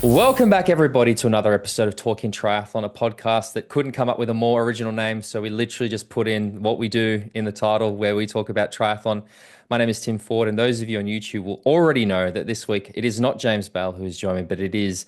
Welcome back, everybody, to another episode of Talking Triathlon, a podcast that couldn't come up with a more original name. So we literally just put in what we do in the title, where we talk about triathlon. My name is Tim Ford, and those of you on YouTube will already know that this week it is not James Bale who is joining, but it is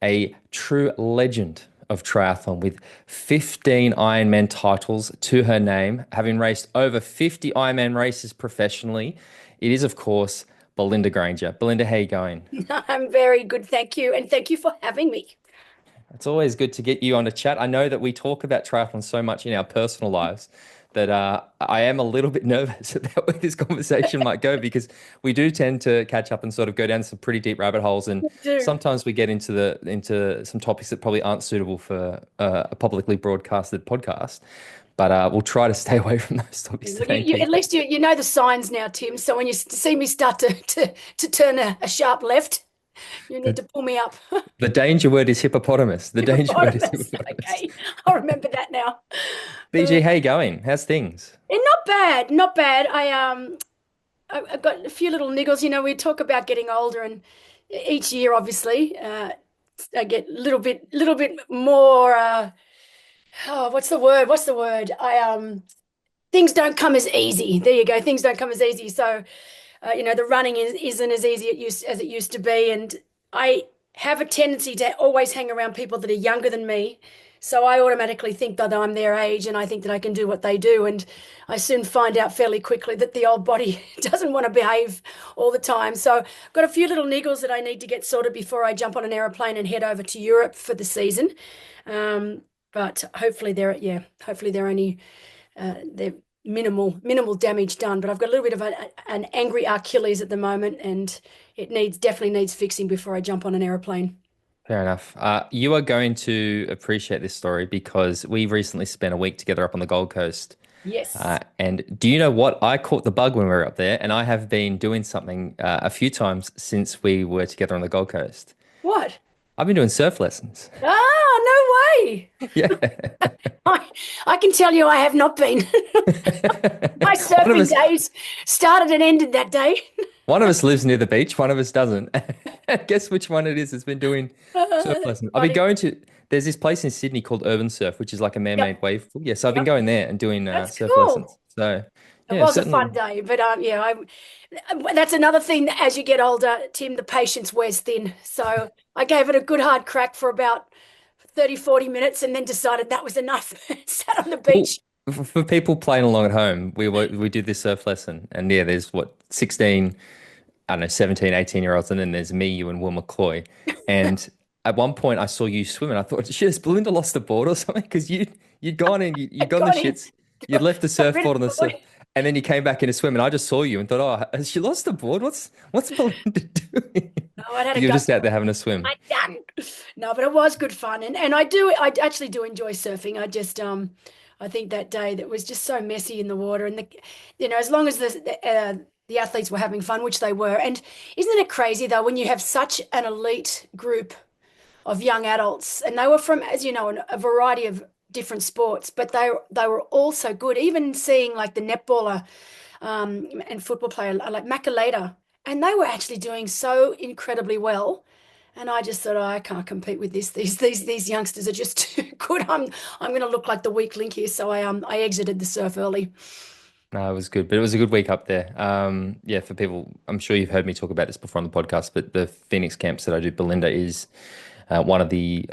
a true legend of triathlon with 15 Ironman titles to her name, having raced over 50 Ironman races professionally. It is, of course, Belinda Granger. Belinda, how you going? I'm very good, thank you. And thank you for having me. It's always good to get you on a chat. I know that we talk about triathlon so much in our personal lives that I am a little bit nervous about where this conversation might go because we do tend to catch up and sort of go down some pretty deep rabbit holes, and Do. sometimes we get into some topics that probably aren't suitable for a publicly broadcasted podcast. But we'll try to stay away from those topics Well, today and keep at least you know the signs now, Tim. So when you see me start to turn a sharp left, you need the to pull me up. the danger word is hippopotamus. The danger word is Hippopotamus. hippopotamus. Okay, I'll remember that now. BG, how you going? How's things? Not bad, not bad. I've got a few little niggles. You know, we talk about getting older, and each year, obviously, I get a little bit more. Oh, what's the word? What's the word? Things don't come as easy. There you go. Things don't come as easy. So, the running isn't as easy as it used to be. And I have a tendency to always hang around people that are younger than me. So I automatically think that I'm their age and I think that I can do what they do. And I soon find out fairly quickly that the old body doesn't want to behave all the time. So I've got a few little niggles that I need to get sorted before I jump on an aeroplane and head over to Europe for the season. But hopefully they're only they're minimal damage done. But I've got a little bit of an angry Achilles at the moment, and it definitely needs fixing before I jump on an aeroplane. Fair enough. You are going to appreciate this story because we recently spent a week together up on the Gold Coast. Yes. And do you know what? I caught the bug when we were up there, and I have been doing something a few times since we were together on the Gold Coast. What? I've been doing surf lessons. Ah, no way. Yeah. I, I can tell you I have not been. My One of surfing us, days started and ended that day. one of us lives near the beach, one of us doesn't. Guess which one it is that's been doing surf That's lessons. I've been funny. going to, there's this place in Sydney called Urban Surf, which is like a man-made Yep, wave pool. Yeah, so I've been yep. going there and doing That's surf cool. lessons. So It yeah, was a certainly. fun day, but yeah, that's another thing that as you get older, Tim, the patience wears thin. So I gave it a good hard crack for about 30, 40 minutes and then decided that was enough. Sat on the Well, beach. for people playing along at home, we did this surf lesson, and yeah, there's what 16, I don't know, 17, 18-year-olds, and then there's me, you, and Will McCloy. And at one point, I saw you swimming. I thought, shit, has Belinda lost a board or something? Because you'd gone in, you'd I gone the got in, shits, you'd left the got rid of surfboard on the the board. surf, and then you came back in to swim, and I just saw you and thought, oh, has she lost the board? What's Belinda doing? No, I had But a you're gut. just out there having a swim. I done. No, but it was good fun, and I actually do enjoy surfing. I think that day that was just so messy in the water, and as long as the athletes were having fun, which they were. And isn't it crazy though when you have such an elite group of young adults, and they were from, as you know, a variety of different sports, but they were all so good. Even seeing like the netballer and football player like Makaleda, and they were actually doing so incredibly well. And I just thought, oh, I can't compete with this. These youngsters are just too good. I'm going to look like the weak link here. So I exited the surf early. No, it was good, but it was a good week up there. Yeah, for people, I'm sure you've heard me talk about this before on the podcast, but the Phoenix camps that I do, Belinda is one of the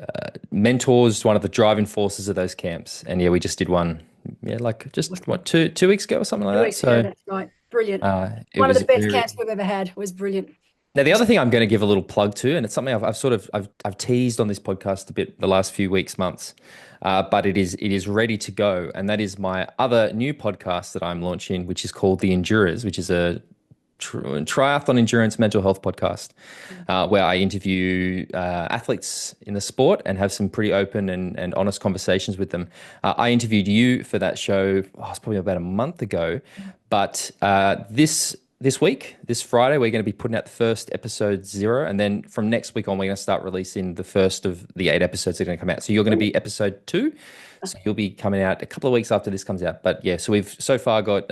mentors, one of the driving forces of those camps. And yeah, we just did one, yeah, like just what, two weeks ago or something like Two that. weeks ago, So that's right. Brilliant. it One of was the best very. camps we've ever had. It was brilliant. Now, the other thing I'm going to give a little plug to, and it's something I've sort of I've teased on this podcast a bit the last few weeks, months, but it is ready to go, and that is my other new podcast that I'm launching, which is called The Endurers, which is a triathlon endurance mental health podcast, where I interview athletes in the sport and have some pretty open and honest conversations with them. I interviewed you for that show, it's probably about a month ago, but this week, this Friday, we're going to be putting out the first episode 0, and then from next week on, we're going to start releasing the first of the 8 episodes that are going to come out. So you're going to be episode 2. So you'll be coming out a couple of weeks after this comes out. But yeah, so we've so far got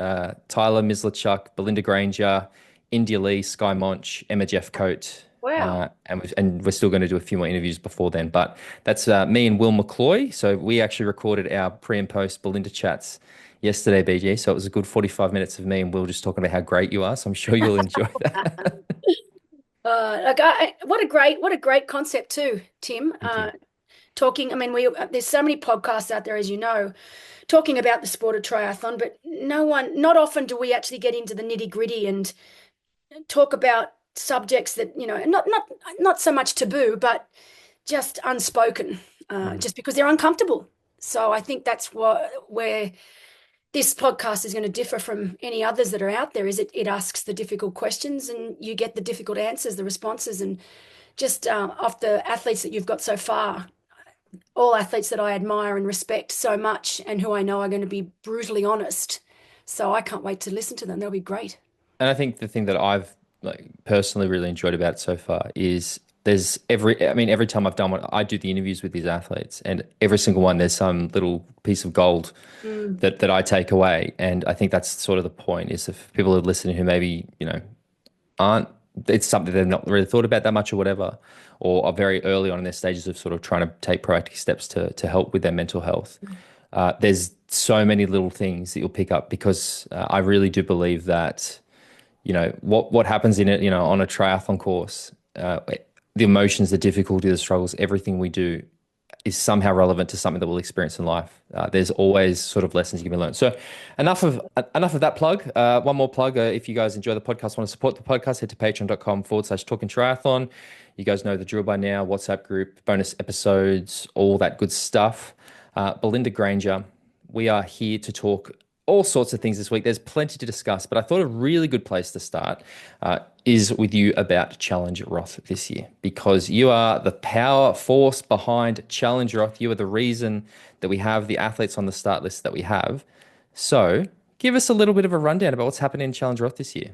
Tyler Mislachuk, Belinda Granger, India Lee, Sky Monch, Emma Jeffcoat, Wow. And we're still going to do a few more interviews before then. But that's me and Will McCloy. So we actually recorded our pre and post Belinda chats yesterday, BG. So it was a good 45 minutes of me and Will just talking about how great you are. So I'm sure you'll enjoy that. What a great concept too, Tim. Thank you. Talking, I mean, we there's so many podcasts out there, as you know, talking about the sport of triathlon, but not often do we actually get into the nitty-gritty and talk about subjects that, not so much taboo, but just unspoken, Mm. just because they're uncomfortable. So I think that's where this podcast is going to differ from any others that are out there. Is it asks the difficult questions and you get the difficult answers, the responses, and just off the athletes that you've got so far, all athletes that I admire and respect so much, and who I know are going to be brutally honest. So I can't wait to listen to them. They'll be great. And I think the thing that I've like personally really enjoyed about it so far is I mean, every time I've done one, I do the interviews with these athletes, and every single one, there's some little piece of gold Mm. that I take away. And I think that's sort of the point is if people are listening who maybe, aren't, it's something they've not really thought about that much or whatever, or are very early on in their stages of sort of trying to take proactive steps to help with their mental health. There's so many little things that you'll pick up because I really do believe that what happens in it, on a triathlon course, the emotions, the difficulty, the struggles, everything we do is somehow relevant to something that we'll experience in life. There's always sort of lessons you can learn. So enough of that plug. One more plug. If you guys enjoy the podcast, want to support the podcast, head to patreon.com/talking triathlon. You guys know the drill by now, WhatsApp group, bonus episodes, all that good stuff. Belinda Granger, we are here to talk all sorts of things this week. There's plenty to discuss, but I thought a really good place to start is with you about Challenge Roth this year, because you are the power force behind Challenge Roth. You are the reason that we have the athletes on the start list that we have. So give us a little bit of a rundown about what's happening in Challenge Roth this year.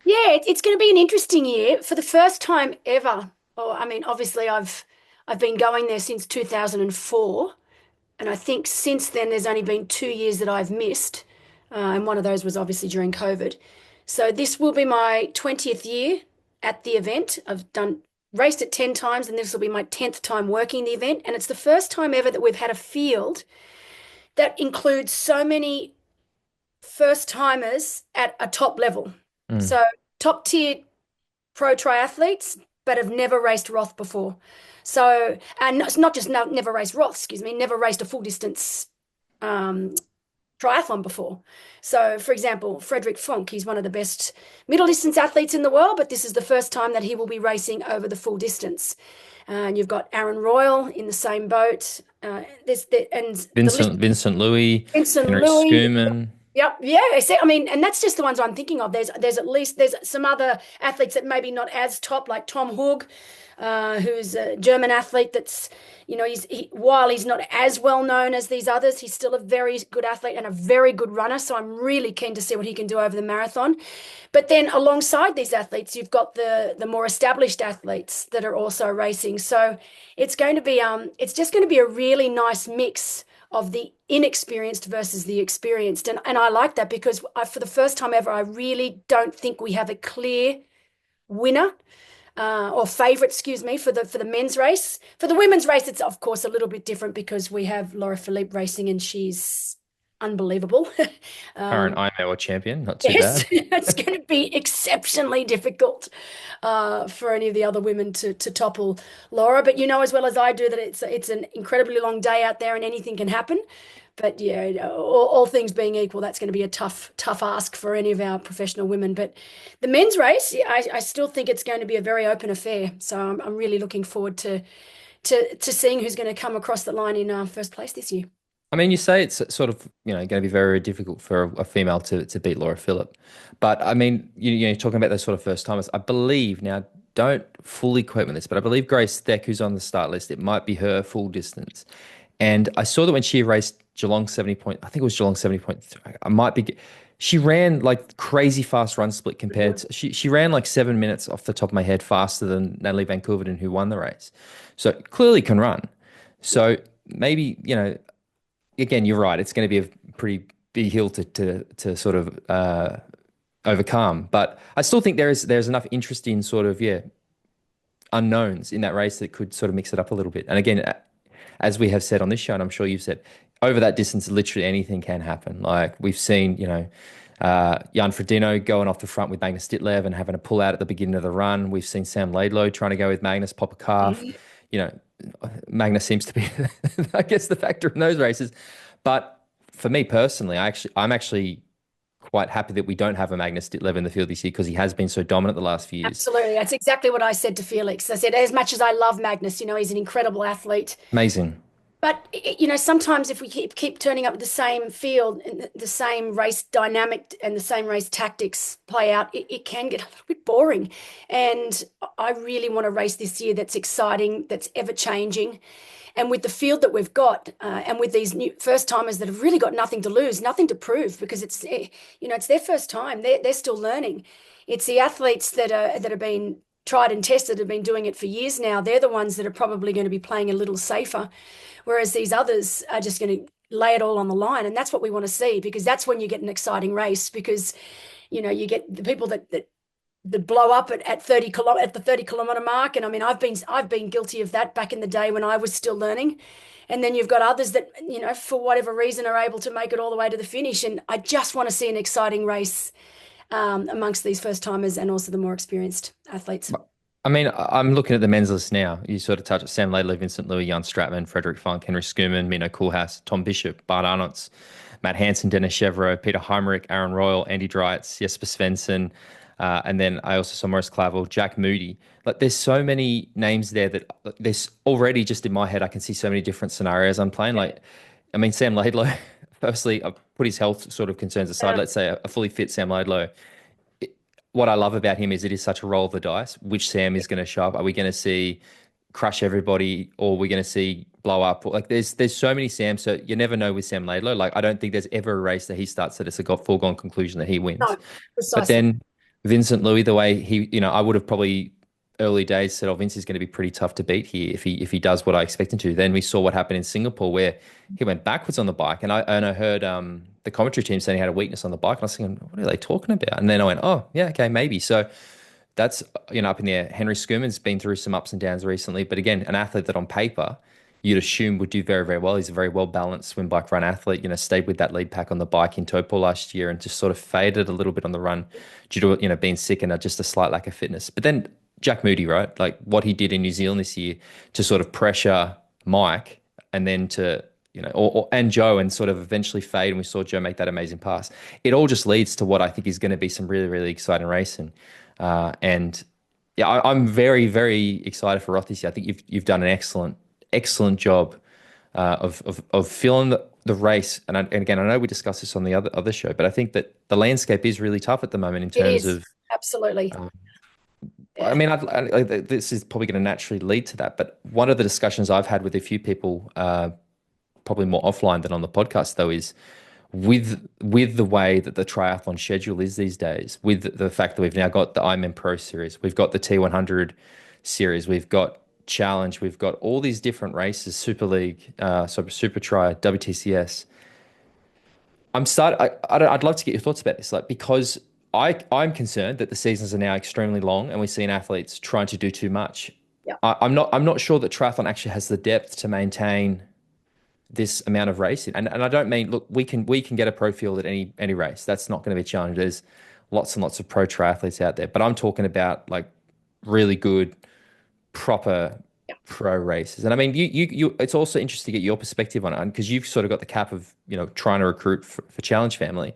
Yeah, it's going to be an interesting year for the first time ever. Oh, I mean, obviously, I've been going there since 2004, and I think since then there's only been 2 years that I've missed, and one of those was obviously during COVID. So this will be my 20th year at the event. I've done raced it 10 times, and this will be my 10th time working the event, and it's the first time ever that we've had a field that includes so many first timers at a top level. Mm. So top tier pro triathletes, but have never raced Roth before. So, and it's not just never raced Roth, excuse me, never raced a full distance um, triathlon before. So, for example, Frederick Funk, he's one of the best middle distance athletes in the world, but this is the first time that he will be racing over the full distance. And you've got Aaron Royal in the same boat. And the list, Vincent Louis, Vincent Henrik Louis. Skuman. Yep, yeah. I mean, and that's just the ones I'm thinking of. There's some other athletes that maybe not as top, like Tom Hug, who's a German athlete. That's while he's not as well known as these others, he's still a very good athlete and a very good runner. So I'm really keen to see what he can do over the marathon. But then alongside these athletes, you've got the more established athletes that are also racing. So it's just going to be a really nice mix of the inexperienced versus the experienced. And I like that because for the first time ever, I really don't think we have a clear winner or favorite, excuse me, for the men's race. For the women's race, it's of course a little bit different because we have Laura Philippe racing and she's unbelievable. Current um, Ironman World Champion, not too Yes, bad. it's going to be exceptionally difficult for any of the other women to topple Laura. But you know as well as I do that it's an incredibly long day out there and anything can happen. But yeah, all things being equal, that's going to be a tough ask for any of our professional women. But the men's race, yeah, I still think it's going to be a very open affair. So I'm really looking forward to seeing who's going to come across the line in first place this year. I mean, you say it's sort of, going to be very, very difficult for a female to beat Laura Phillip. But I mean, you're talking about those sort of first timers. I believe now, don't fully quote me on this, but I believe Grace Theck, who's on the start list, it might be her full distance. And I saw that when she raced Geelong 70 point, I think it was Geelong 70.3. I might be, she ran like crazy fast run split compared to, she ran like 7 minutes off the top of my head faster than Natalie Van Koeverden, who won the race. So clearly can run. So maybe, again, you're right. It's going to be a pretty big hill to sort of overcome. But I still think there's enough interest in sort of unknowns in that race that could sort of mix it up a little bit. And again, as we have said on this show, and I'm sure you've said, over that distance, literally anything can happen. Like we've seen, Jan Frodeno going off the front with Magnus Ditlev and having a pull out at the beginning of the run. We've seen Sam Laidlow trying to go with Magnus, pop a calf. Mhm. You know, Magnus seems to be, I guess, the factor in those races. But for me personally, I'm actually quite happy that we don't have a Magnus Ditlev in the field this year because he has been so dominant the last few years. Absolutely. That's exactly what I said to Felix. I said, as much as I love Magnus, he's an incredible athlete. Amazing. But sometimes if we keep turning up with the same field and the same race dynamic and the same race tactics play out, it can get a little bit boring. And I really want a race this year that's exciting, that's ever changing. And with the field that we've got, and with these new first timers that have really got nothing to lose, nothing to prove, because it's their first time. They're still learning. It's the athletes that have been tried and tested, have been doing it for years now. They're the ones that are probably going to be playing a little safer, whereas these others are just going to lay it all on the line. And that's what we want to see, because that's when you get an exciting race, because you get the people that blow up at 30 at the 30 kilometer mark. And I mean, I've been guilty of that back in the day when I was still learning. And then you've got others that, for whatever reason are able to make it all the way to the finish. And I just want to see an exciting race amongst these first timers and also the more experienced athletes. I mean, I'm looking at the men's list now. You sort of touched Sam Laidlow, Vincent Louis, Jan Stratman, Frederick Funk, Henry Schoeman, Mino Koolhaas, Tom Bishop, Bart Arnotts, Matt Hansen, Dennis Chevreau, Peter Heimrich, Aaron Royal, Andy Dreitz, Jesper Svensson, and then I also saw Maurice Clavel, Jack Moody. Like, there's so many names there that there's already just in my head, I can see so many different scenarios I'm playing. Like, I mean, Sam Laidlow, firstly, I put his health sort of concerns aside. Yeah. Let's say a fully fit Sam Laidlow. What I love about him is it is such a roll of the dice. Which Sam is going to show up? Are we going to see crush everybody, or are we going to see blow up? Like there's so many Sams, so you never know with Sam Laidlow. Like I don't think there's ever a race that he starts that it's a foregone conclusion that he wins. No, But precisely. then Vincent Louis, the way he, I would have probably early days said, "Oh, Vince is going to be pretty tough to beat here if he does what I expect him to." Then we saw what happened in Singapore, where he went backwards on the bike, and I heard the commentary team saying he had a weakness on the bike, and I was thinking, "What are they talking about?" And then I went, "Oh, yeah, okay, maybe." So that's up in the air. Henry Schoeman's been through some ups and downs recently, but again, an athlete that on paper you'd assume would do very, very well. He's a very well balanced swim, bike, run athlete. Stayed with that lead pack on the bike in Taupo last year and just sort of faded a little bit on the run due to being sick and just a slight lack of fitness. But then Jack Moody, right? Like what he did in New Zealand this year to sort of pressure Mike and then to and Joe and sort of eventually fade. And we saw Joe make that amazing pass. It all just leads to what I think is going to be some really, really exciting racing. And yeah, I'm very, very excited for Roth this year. I think you've done an excellent job of filling the race. And again, I know we discussed this on the other show, but I think that the landscape is really tough at the moment in It terms is. of. Absolutely. Um, I Yeah. mean, this is probably going to naturally lead to that. But one of the discussions I've had with a few people, probably more offline than on the podcast, though, is with the way that the triathlon schedule is these days, with the fact that we've now got the Ironman Pro Series, we've got the T100 Series, we've got Challenge, we've got all these different races, Super League, Super Tri, WTCS. I'd love to get your thoughts about this, like because I'm concerned that the seasons are now extremely long, and we're seeing athletes trying to do too much. Yeah. I'm not sure that triathlon actually has the depth to maintain this amount of racing. And I don't mean, look, we can get a pro field at any race. That's not going to be a challenge. There's lots and lots of pro triathletes out there, but I'm talking about like really good, proper Yeah. pro races. And I mean, you it's also interesting to get your perspective on it because you've sort of got the cap of, trying to recruit for Challenge Family.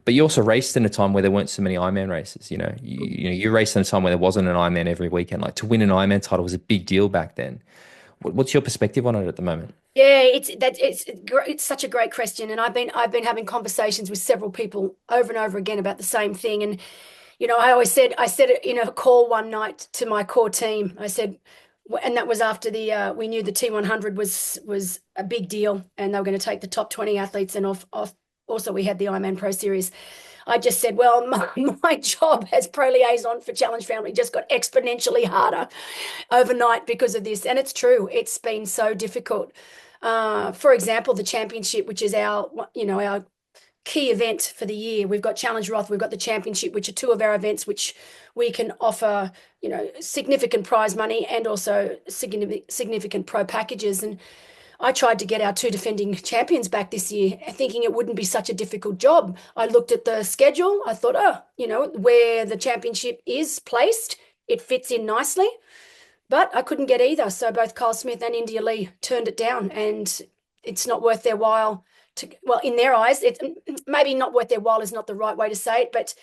But you also raced in a time where there weren't so many Ironman races. You raced in a time where there wasn't an Ironman every weekend. Like to win an Ironman title was a big deal back then. What's your perspective on it at the moment? Yeah, it's such a great question, and I've been having conversations with several people over and over again about the same thing. And I said it in a call one night to my core team. I said, and that was after the we knew the T100 was a big deal, and they were going to take the top 20 athletes, and off. Also, we had the Ironman Pro Series. I just said, well, my job as pro liaison for Challenge Family just got exponentially harder overnight because of this. And it's true. It's been so difficult. For example, the championship, which is our key event for the year. We've got Challenge Roth, we've got the championship, which are two of our events which we can offer, significant prize money and also significant pro packages. And I tried to get our two defending champions back this year, thinking it wouldn't be such a difficult job. I looked at the schedule. I thought, where the championship is placed, it fits in nicely. But I couldn't get either. So both Kyle Smith and India Lee turned it down, and it's not worth their while well, in their eyes, it's maybe not worth their while is not the right way to say it, but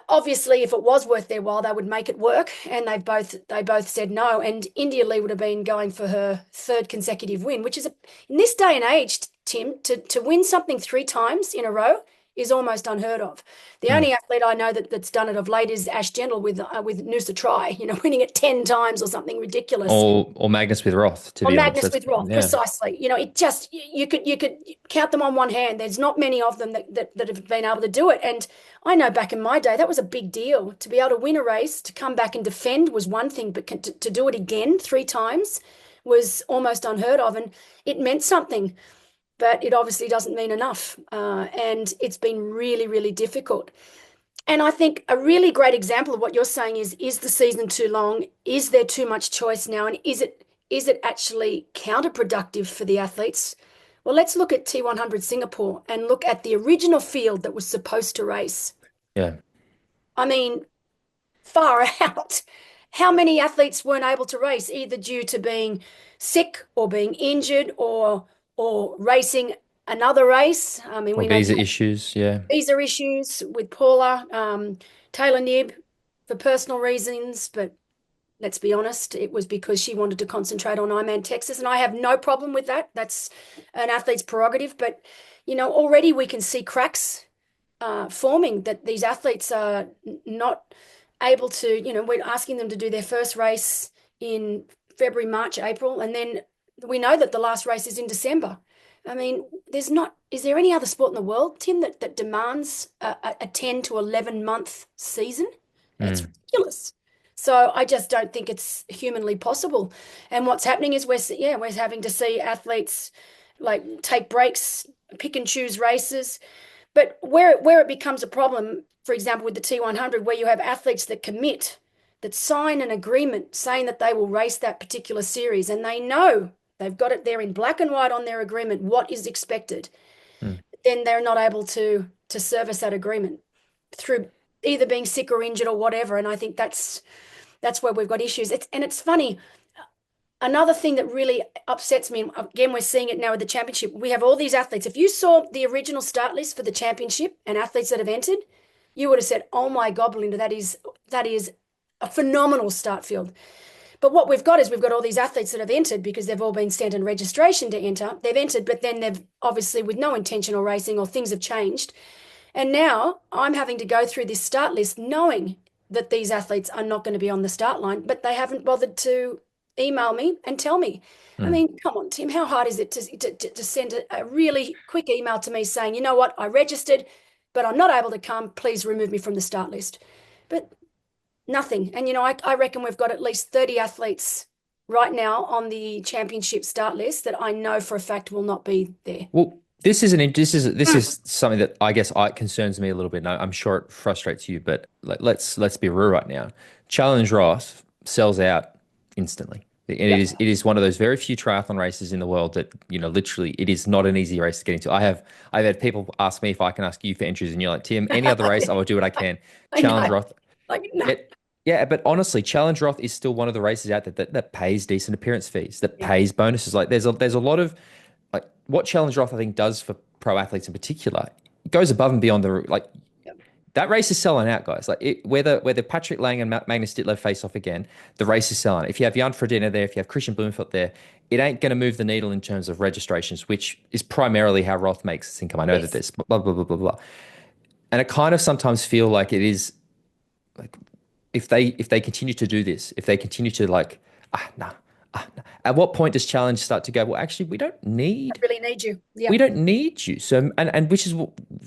obviously, if it was worth their while, they would make it work, and they both said no. And India Lee would have been going for her third consecutive win, which is in this day and age, Tim, to win something 3 times in a row is almost unheard of. The only athlete I know that's done it of late is Ash Gentle with Noosa Try, winning it 10 times or something ridiculous. Or Magnus with Roth, to Or be honest. Magnus with Roth, precisely. It just you could count them on one hand. There's not many of them that have been able to do it. And I know back in my day that was a big deal. To be able to win a race, to come back and defend was one thing, but to do it again 3 times was almost unheard of, and it meant something. But it obviously doesn't mean enough. And it's been really, really difficult. And I think a really great example of what you're saying is the season too long? Is there too much choice now? And is it actually counterproductive for the athletes? Well, let's look at T100 Singapore and look at the original field that was supposed to race. Yeah. I mean, far out. How many athletes weren't able to race, either due to being sick or being injured or racing another race? I mean, we know visa issues, yeah. Visa issues with Paula, Taylor Knibb for personal reasons, but let's be honest, it was because she wanted to concentrate on Ironman Texas, and I have no problem with that. That's an athlete's prerogative, but already we can see cracks forming, that these athletes are not able to, we're asking them to do their first race in February, March, April, and then we know that the last race is in December. I mean, is there any other sport in the world, Tim, that demands a 10 to 11 month season? It's ridiculous. So I just don't think it's humanly possible. And what's happening is we're having to see athletes like take breaks, pick and choose races. But where it becomes a problem, for example, with the T100, where you have athletes that commit, that sign an agreement saying that they will race that particular series, and they know they've got it there in black and white on their agreement what is expected, then they're not able to service that agreement through either being sick or injured or whatever. And I think that's where we've got issues. It's funny. Another thing that really upsets me, and again, we're seeing it now with the championship, we have all these athletes. If you saw the original start list for the championship and athletes that have entered, you would have said, oh my God, Belinda, that is a phenomenal start field. But what we've got all these athletes that have entered because they've all been sent in registration to enter. They've entered, but then they've obviously with no intentional racing or things have changed. And now I'm having to go through this start list knowing that these athletes are not going to be on the start line, but they haven't bothered to email me and tell me. I mean, come on, Tim, how hard is it to send a really quick email to me saying, you know what, I registered, but I'm not able to come. Please remove me from the start list. But nothing. And, I reckon we've got at least 30 athletes right now on the championship start list that I know for a fact will not be there. Well, this is something that I guess concerns me a little bit. And I'm sure it frustrates you, but let's be real right now. Challenge Roth sells out instantly. And it is one of those very few triathlon races in the world that, literally it is not an easy race to get into. I've had people ask me if I can ask you for entries, and you're like, Tim, any other race, I will do what I can. Challenge Roth. No. Yeah, but honestly, Challenge Roth is still one of the races out there that pays decent appearance fees, that pays bonuses. Like there's a lot of what Challenge Roth I think does for pro athletes in particular. It goes above and beyond that race is selling out, guys. Whether Patrick Lang and Magnus Ditlev face off again, the race is selling. If you have Jan Frodeno there, if you have Christian Blumenfeld there, it ain't going to move the needle in terms of registrations, which is primarily how Roth makes its income. I know that there's blah blah blah blah blah, and it kind of sometimes feel like it is like if they continue to do this, if they continue to nah. At what point does Challenge start to go, well, actually, we don't need... I really need you. Yeah. We don't need you. So, and which is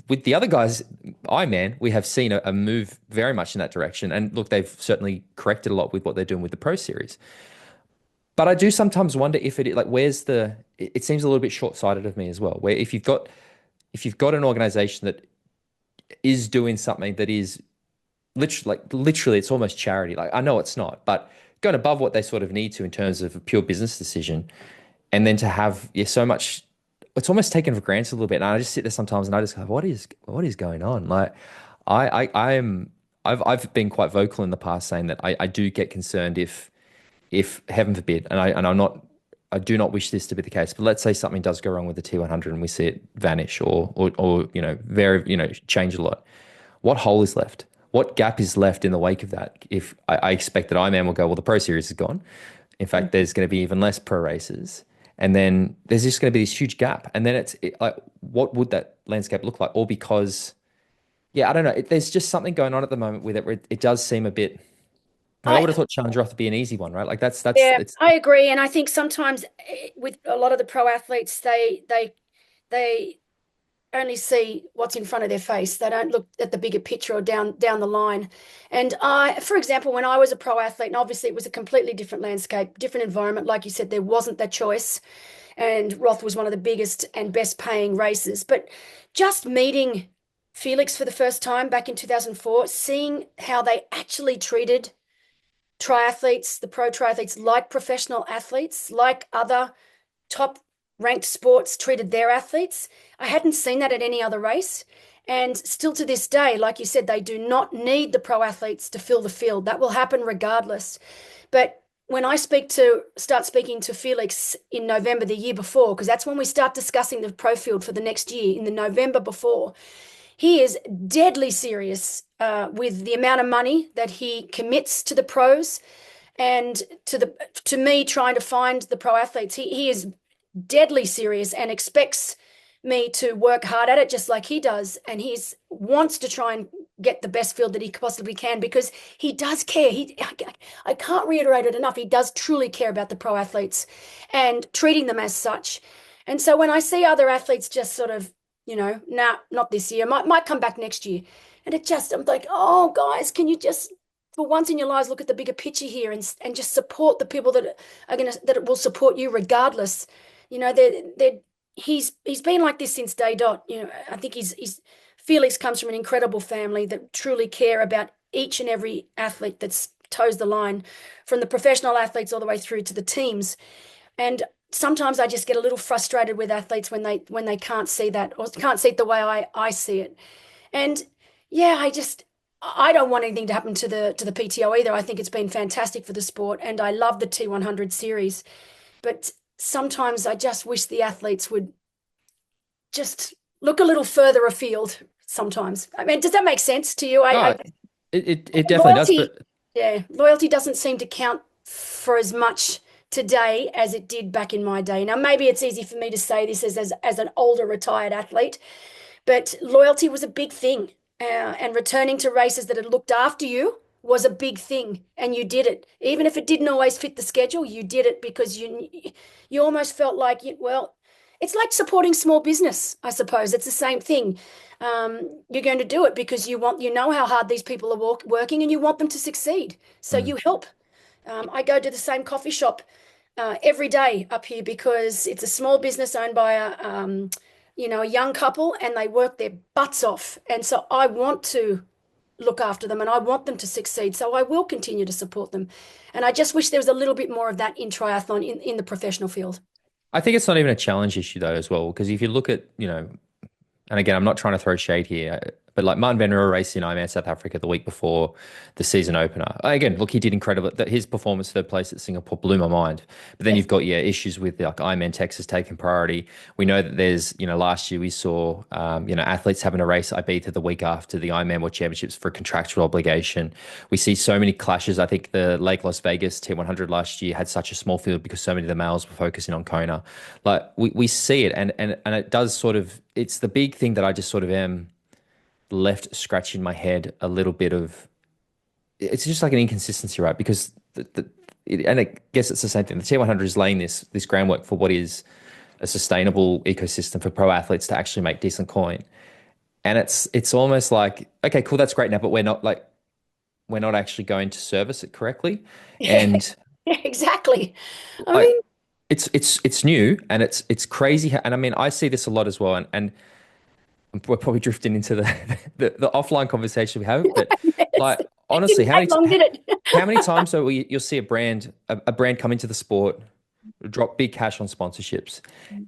with the other guys, Ironman, we have seen a move very much in that direction. And look, they've certainly corrected a lot with what they're doing with the Pro Series. But I do sometimes wonder if it seems a little bit short-sighted of me as well, where if you've got if you've got an organization that is doing something that is literally it's almost charity. Like I know it's not, but going above what they sort of need to in terms of a pure business decision, and then to have so much, it's almost taken for granted a little bit. And I just sit there sometimes and I just go, what is going on? Like I am I've been quite vocal in the past saying that I do get concerned if heaven forbid, and I'm not, I do not wish this to be the case, but let's say something does go wrong with the T100 and we see it vanish or very change a lot. What hole is left? What gap is left in the wake of that? If I expect that Ironman will go, well, the Pro Series is gone. In fact, there's going to be even less pro races, and then there's just going to be this huge gap. And then like, what would that landscape look like? All because, yeah, I don't know. There's just something going on at the moment with it where it does seem a bit. I I would have thought Challenge Roth would be an easy one, right? Like that's Yeah, it's I agree, and I think sometimes with a lot of the pro athletes, they only see what's in front of their face. They don't look at the bigger picture or down the line. And for example, when I was a pro athlete, and obviously it was a completely different landscape, different environment. Like you said, there wasn't that choice, and Roth was one of the biggest and best paying races. But just meeting Felix for the first time back in 2004, seeing how they actually treated triathletes, the pro triathletes, like professional athletes, like other top ranked sports treated their athletes. I hadn't seen that at any other race. And still to this day, like you said, they do not need the pro athletes to fill the field. That will happen regardless. But when I start speaking to Felix in November the year before, because that's when we start discussing the pro field for the next year, in the November before, he is deadly serious with the amount of money that he commits to the pros and to me trying to find the pro athletes. He is deadly serious and expects me to work hard at it just like he does. And he wants to try and get the best field that he possibly can because he does care. I can't reiterate it enough. He does truly care about the pro athletes and treating them as such. And so when I see other athletes just sort of, nah, not this year, might come back next year. And I'm like, oh, guys, can you just, for once in your lives, look at the bigger picture here and just support the people that will support you regardless. He's been like this since day dot. I think he's Felix comes from an incredible family that truly care about each and every athlete that's toes the line, from the professional athletes all the way through to the teams. And sometimes I just get a little frustrated with athletes when they can't see that or can't see it the way I see it. And yeah, I don't want anything to happen to the PTO either. I think it's been fantastic for the sport, and I love the T100 series. But sometimes I just wish the athletes would just look a little further afield. Sometimes, I mean, does that make sense to you? no, it definitely does, Loyalty, but yeah, loyalty doesn't seem to count for as much today as it did back in my day. Now, maybe it's easy for me to say this as an older retired athlete, but loyalty was a big thing. And returning to races that had looked after you was a big thing. And you did it. Even if it didn't always fit the schedule, you did it because you almost felt like, well, it's like supporting small business, I suppose. It's the same thing. You're going to do it because you know how hard these people are working and you want them to succeed. So mm. you help. I go to the same coffee shop every day up here because it's a small business owned by a young couple, and they work their butts off. And so I want to look after them and I want them to succeed. So I will continue to support them. And I just wish there was a little bit more of that in triathlon in the professional field. I think it's not even a challenge issue though as well, because if you look at, and again, I'm not trying to throw shade here, but like Martin Van Rooyen raced in Ironman South Africa the week before the season opener. Again, look, he did incredible. That his performance third place at Singapore blew my mind. But then Yes. you've got issues with like Ironman Texas taking priority. We know that there's last year we saw athletes having to race Ibiza the week after the Ironman World Championships for contractual obligation. We see so many clashes. I think the Lake Las Vegas T100 last year had such a small field because so many of the males were focusing on Kona. Like we see it, and it does sort of. It's the big thing that I just sort of am left scratching my head a little bit of. It's just like an inconsistency, right? Because and I guess it's the same thing. The T100 is laying this groundwork for what is a sustainable ecosystem for pro athletes to actually make decent coin. And it's almost like, okay, cool, that's great now, but we're not actually going to service it correctly. Yeah, And yeah, exactly. I like mean, it's new and it's crazy. And I mean, I see this a lot as well. And we're probably drifting into the offline conversation we have, but Yes. like It honestly, didn't take long, did it? how many times you'll see a brand come into the sport, drop big cash on sponsorships,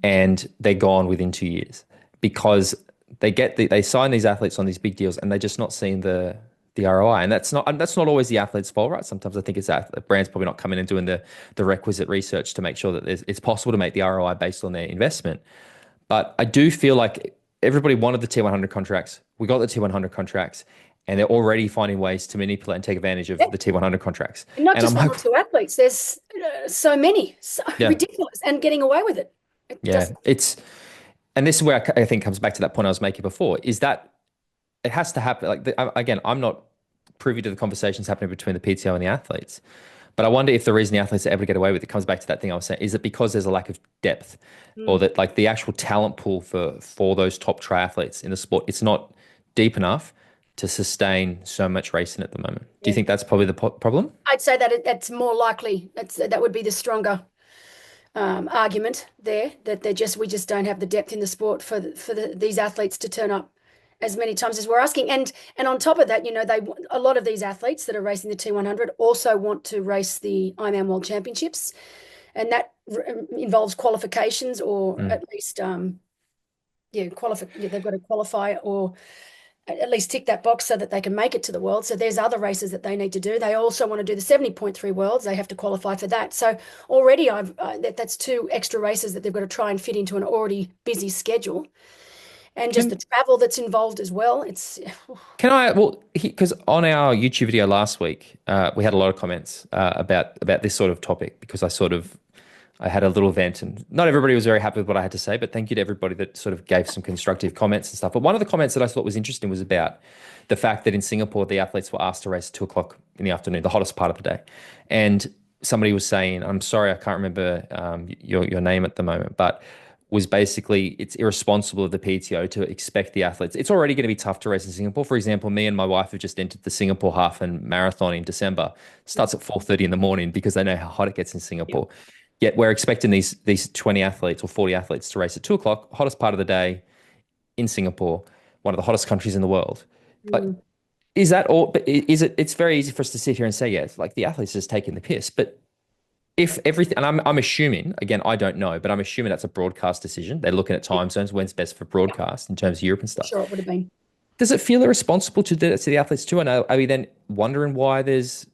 and they're gone within 2 years because they sign these athletes on these big deals and they're just not seeing the ROI. And that's not always the athlete's fault, right? Sometimes I think it's that the brand's probably not coming and doing the requisite research to make sure that it's possible to make the ROI based on their investment. But I do feel like everybody wanted the T100 contracts. We got the T100 contracts, and they're already finding ways to manipulate and take advantage of the T100 contracts. And not And I'm just one like, or two athletes. There's so many, so yeah, ridiculous, and getting away with it. It yeah. doesn't. And this is where I think comes back to that point I was making before, is that it has to happen. Again, I'm not privy to the conversations happening between the PTO and the athletes. But I wonder if the reason the athletes are able to get away with it comes back to that thing I was saying. Is it because there's a lack of depth, or Mm, that like the actual talent pool for those top triathletes in the sport, it's not deep enough to sustain so much racing at the moment? Do you yeah. think that's probably the problem? I'd say that that's more likely. That would be the stronger argument there. That we just don't have the depth in the sport for these athletes to turn up as many times as we're asking. And on top of that, a lot of these athletes that are racing the T100 also want to race the Ironman World Championships, and that involves qualifications, or Mm. at least they've got to qualify, or at least tick that box so that they can make it to the world. So there's other races that they need to do. They also want to do the 70.3 worlds. They have to qualify for that. So already that's two extra races that they've got to try and fit into an already busy schedule. And just the Can travel that's involved as well. It's can I? Well, because on our YouTube video last week, we had a lot of comments about this sort of topic because I had a little vent, and not everybody was very happy with what I had to say, but thank you to everybody that sort of gave some constructive comments and stuff. But one of the comments that I thought was interesting was about the fact that in Singapore, the athletes were asked to race at 2 o'clock in the afternoon, the hottest part of the day. And somebody was saying, I'm sorry, I can't remember your name at the moment, but was basically it's irresponsible of the PTO to expect the athletes. It's already going to be tough to race in Singapore. For example, me and my wife have just entered the Singapore half and marathon in December. It starts at 4:30 in the morning because they know how hot it gets in yeah. Singapore. Yet we're expecting these 20 athletes or 40 athletes to race at 2 o'clock, hottest part of the day in Singapore, one of the hottest countries in the world. Like, Mm. is that all? But is it? It's very easy for us to sit here and say, yeah, it's like the athletes are just taking the piss. But if everything, and I'm assuming, again, I don't know, but I'm assuming that's a broadcast decision. They're looking at Yeah, time zones, when's best for yeah, broadcast in terms of Europe and stuff. sure it would have been. Does it feel irresponsible to do that to the athletes too? And are we then wondering why there's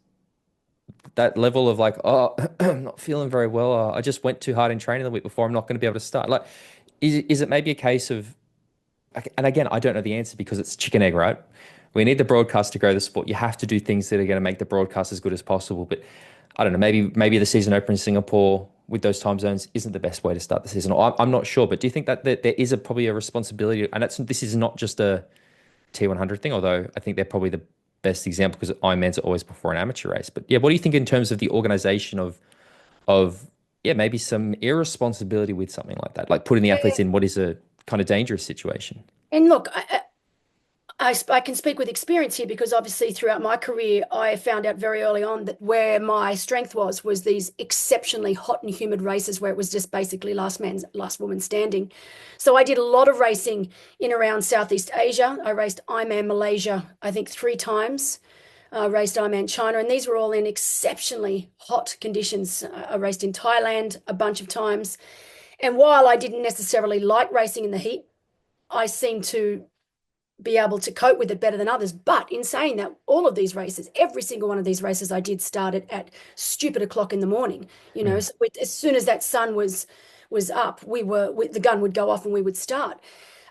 that level of like, oh, I'm not feeling very well. I just went too hard in training the week before. I'm not going to be able to start. Like, is it maybe a case of, and again, I don't know the answer because it's chicken egg, right? We need the broadcast to grow the sport. You have to do things that are going to make the broadcast as good as possible. But I don't know, maybe the season opener in Singapore with those time zones isn't the best way to start the season. I'm not sure, but do you think that there is probably a responsibility? And this is not just a T100 thing, although I think they're probably the best example because Ironmans are always before an amateur race. But yeah, what do you think in terms of the organization of yeah, maybe some irresponsibility with something like that, like putting the Yeah. athletes in what is a kind of dangerous situation? And look, I can speak with experience here because obviously throughout my career, I found out very early on that where my strength was these exceptionally hot and humid races where it was just basically last man, last woman standing. So I did a lot of racing in around Southeast Asia. I raced Ironman Malaysia, I think 3 times. I raced Ironman China, and these were all in exceptionally hot conditions. I raced in Thailand a bunch of times. And while I didn't necessarily like racing in the heat, I seemed to be able to cope with it better than others. But in saying that, all of these races, every single one of these races I did started at stupid o'clock in the morning. Mm. So as soon as that sun was up, the gun would go off and we would start.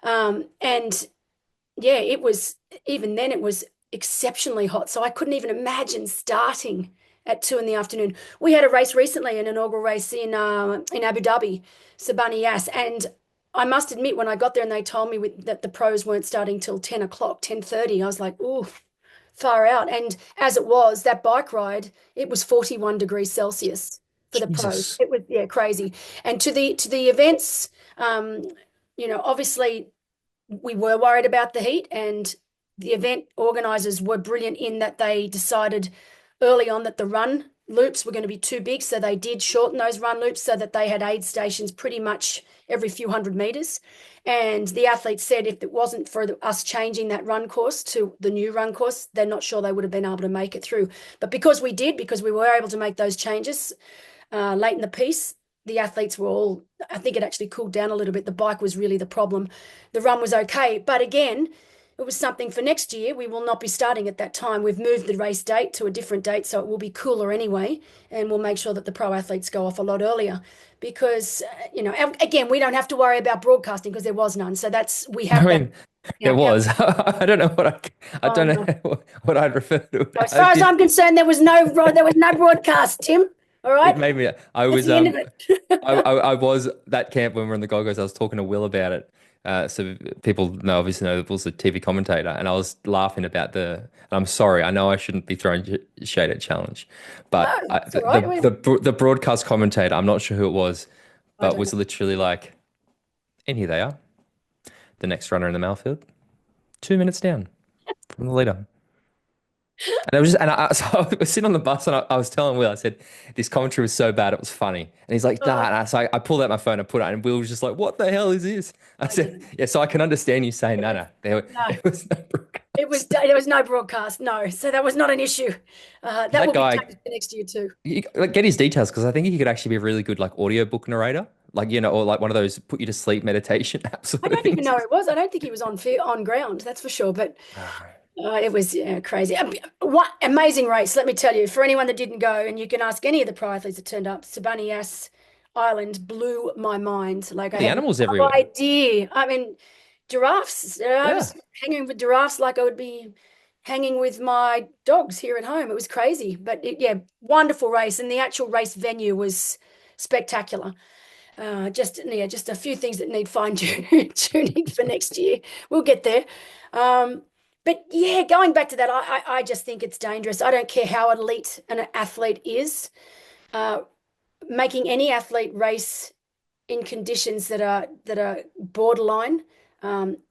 And yeah, it was even then it was exceptionally hot. So I couldn't even imagine starting at 2 in the afternoon. We had a race recently, an inaugural race in Abu Dhabi, Sabani Yas, and I must admit, when I got there and they told me that the pros weren't starting till 10 o'clock, 10:30, I was like, ooh, far out. And as it was, that bike ride, it was 41 degrees Celsius for the pros. Jesus. It was, yeah, crazy. And to the events, obviously we were worried about the heat, and the event organizers were brilliant in that they decided early on that the run loops were going to be too big, so they did shorten those run loops so that they had aid stations pretty much every few hundred meters. And the athletes said if it wasn't for us changing that run course to the new run course, they're not sure they would have been able to make it through. But because we did, because we were able to make those changes late in the piece, the athletes were all, I think it actually cooled down a little bit. The bike was really the problem. The run was okay. But again, it was something for next year. We will not be starting at that time. We've moved the race date to a different date, so it will be cooler anyway. And we'll make sure that the pro athletes go off a lot earlier because, again, we don't have to worry about broadcasting because there was none. So we I have that. mean, there was. I don't know I Oh, don't no. know what I'd refer to it As as. far as I'm concerned, there was no broadcast, Tim. All It right. made me. I That's was the end of it. I was that camp when we were in the Gold Coast. I was talking to Will about it. So people know obviously know Will's a TV commentator, and I was laughing about and I'm sorry, I know I shouldn't be throwing shade at Challenge, No, but it's all right. the broadcast commentator, I'm not sure who it was, I but don't know. was literally like, and here they are, the next runner in the Malfield, 2 minutes down from the leader. And I was just, and so I was sitting on the bus and I was telling Will, I said, this commentary was so bad, it was funny. And he's like, nah. Oh, So I pulled out my phone and put it on, and Will was just like, what the hell is this? I I said, didn't. yeah, so I can understand you saying, no, No, there was no broadcast. there was no broadcast. No, so that was not an issue. That That will be guy, changed for next year too. like, get his details because I think he could actually be a really good, like, audiobook narrator, like, or like one of those put you to sleep meditation apps I sort of don't even things. know who it was. I don't think he was on ground. That's for sure. But it was crazy. What amazing race, let me tell you. For anyone that didn't go, and you can ask any of the pro athletes that turned up, Sabanias Island blew my mind. Like I The had animals no everywhere. idea. I mean, giraffes. I Yeah. was hanging with giraffes like I would be hanging with my dogs here at home. It was crazy. But yeah, wonderful race. And the actual race venue was spectacular. Just a few things that need fine tuning for next year. We'll get there. But yeah, going back to that, I just think it's dangerous. I don't care how elite an athlete is. Uh, Making any athlete race in conditions that are borderline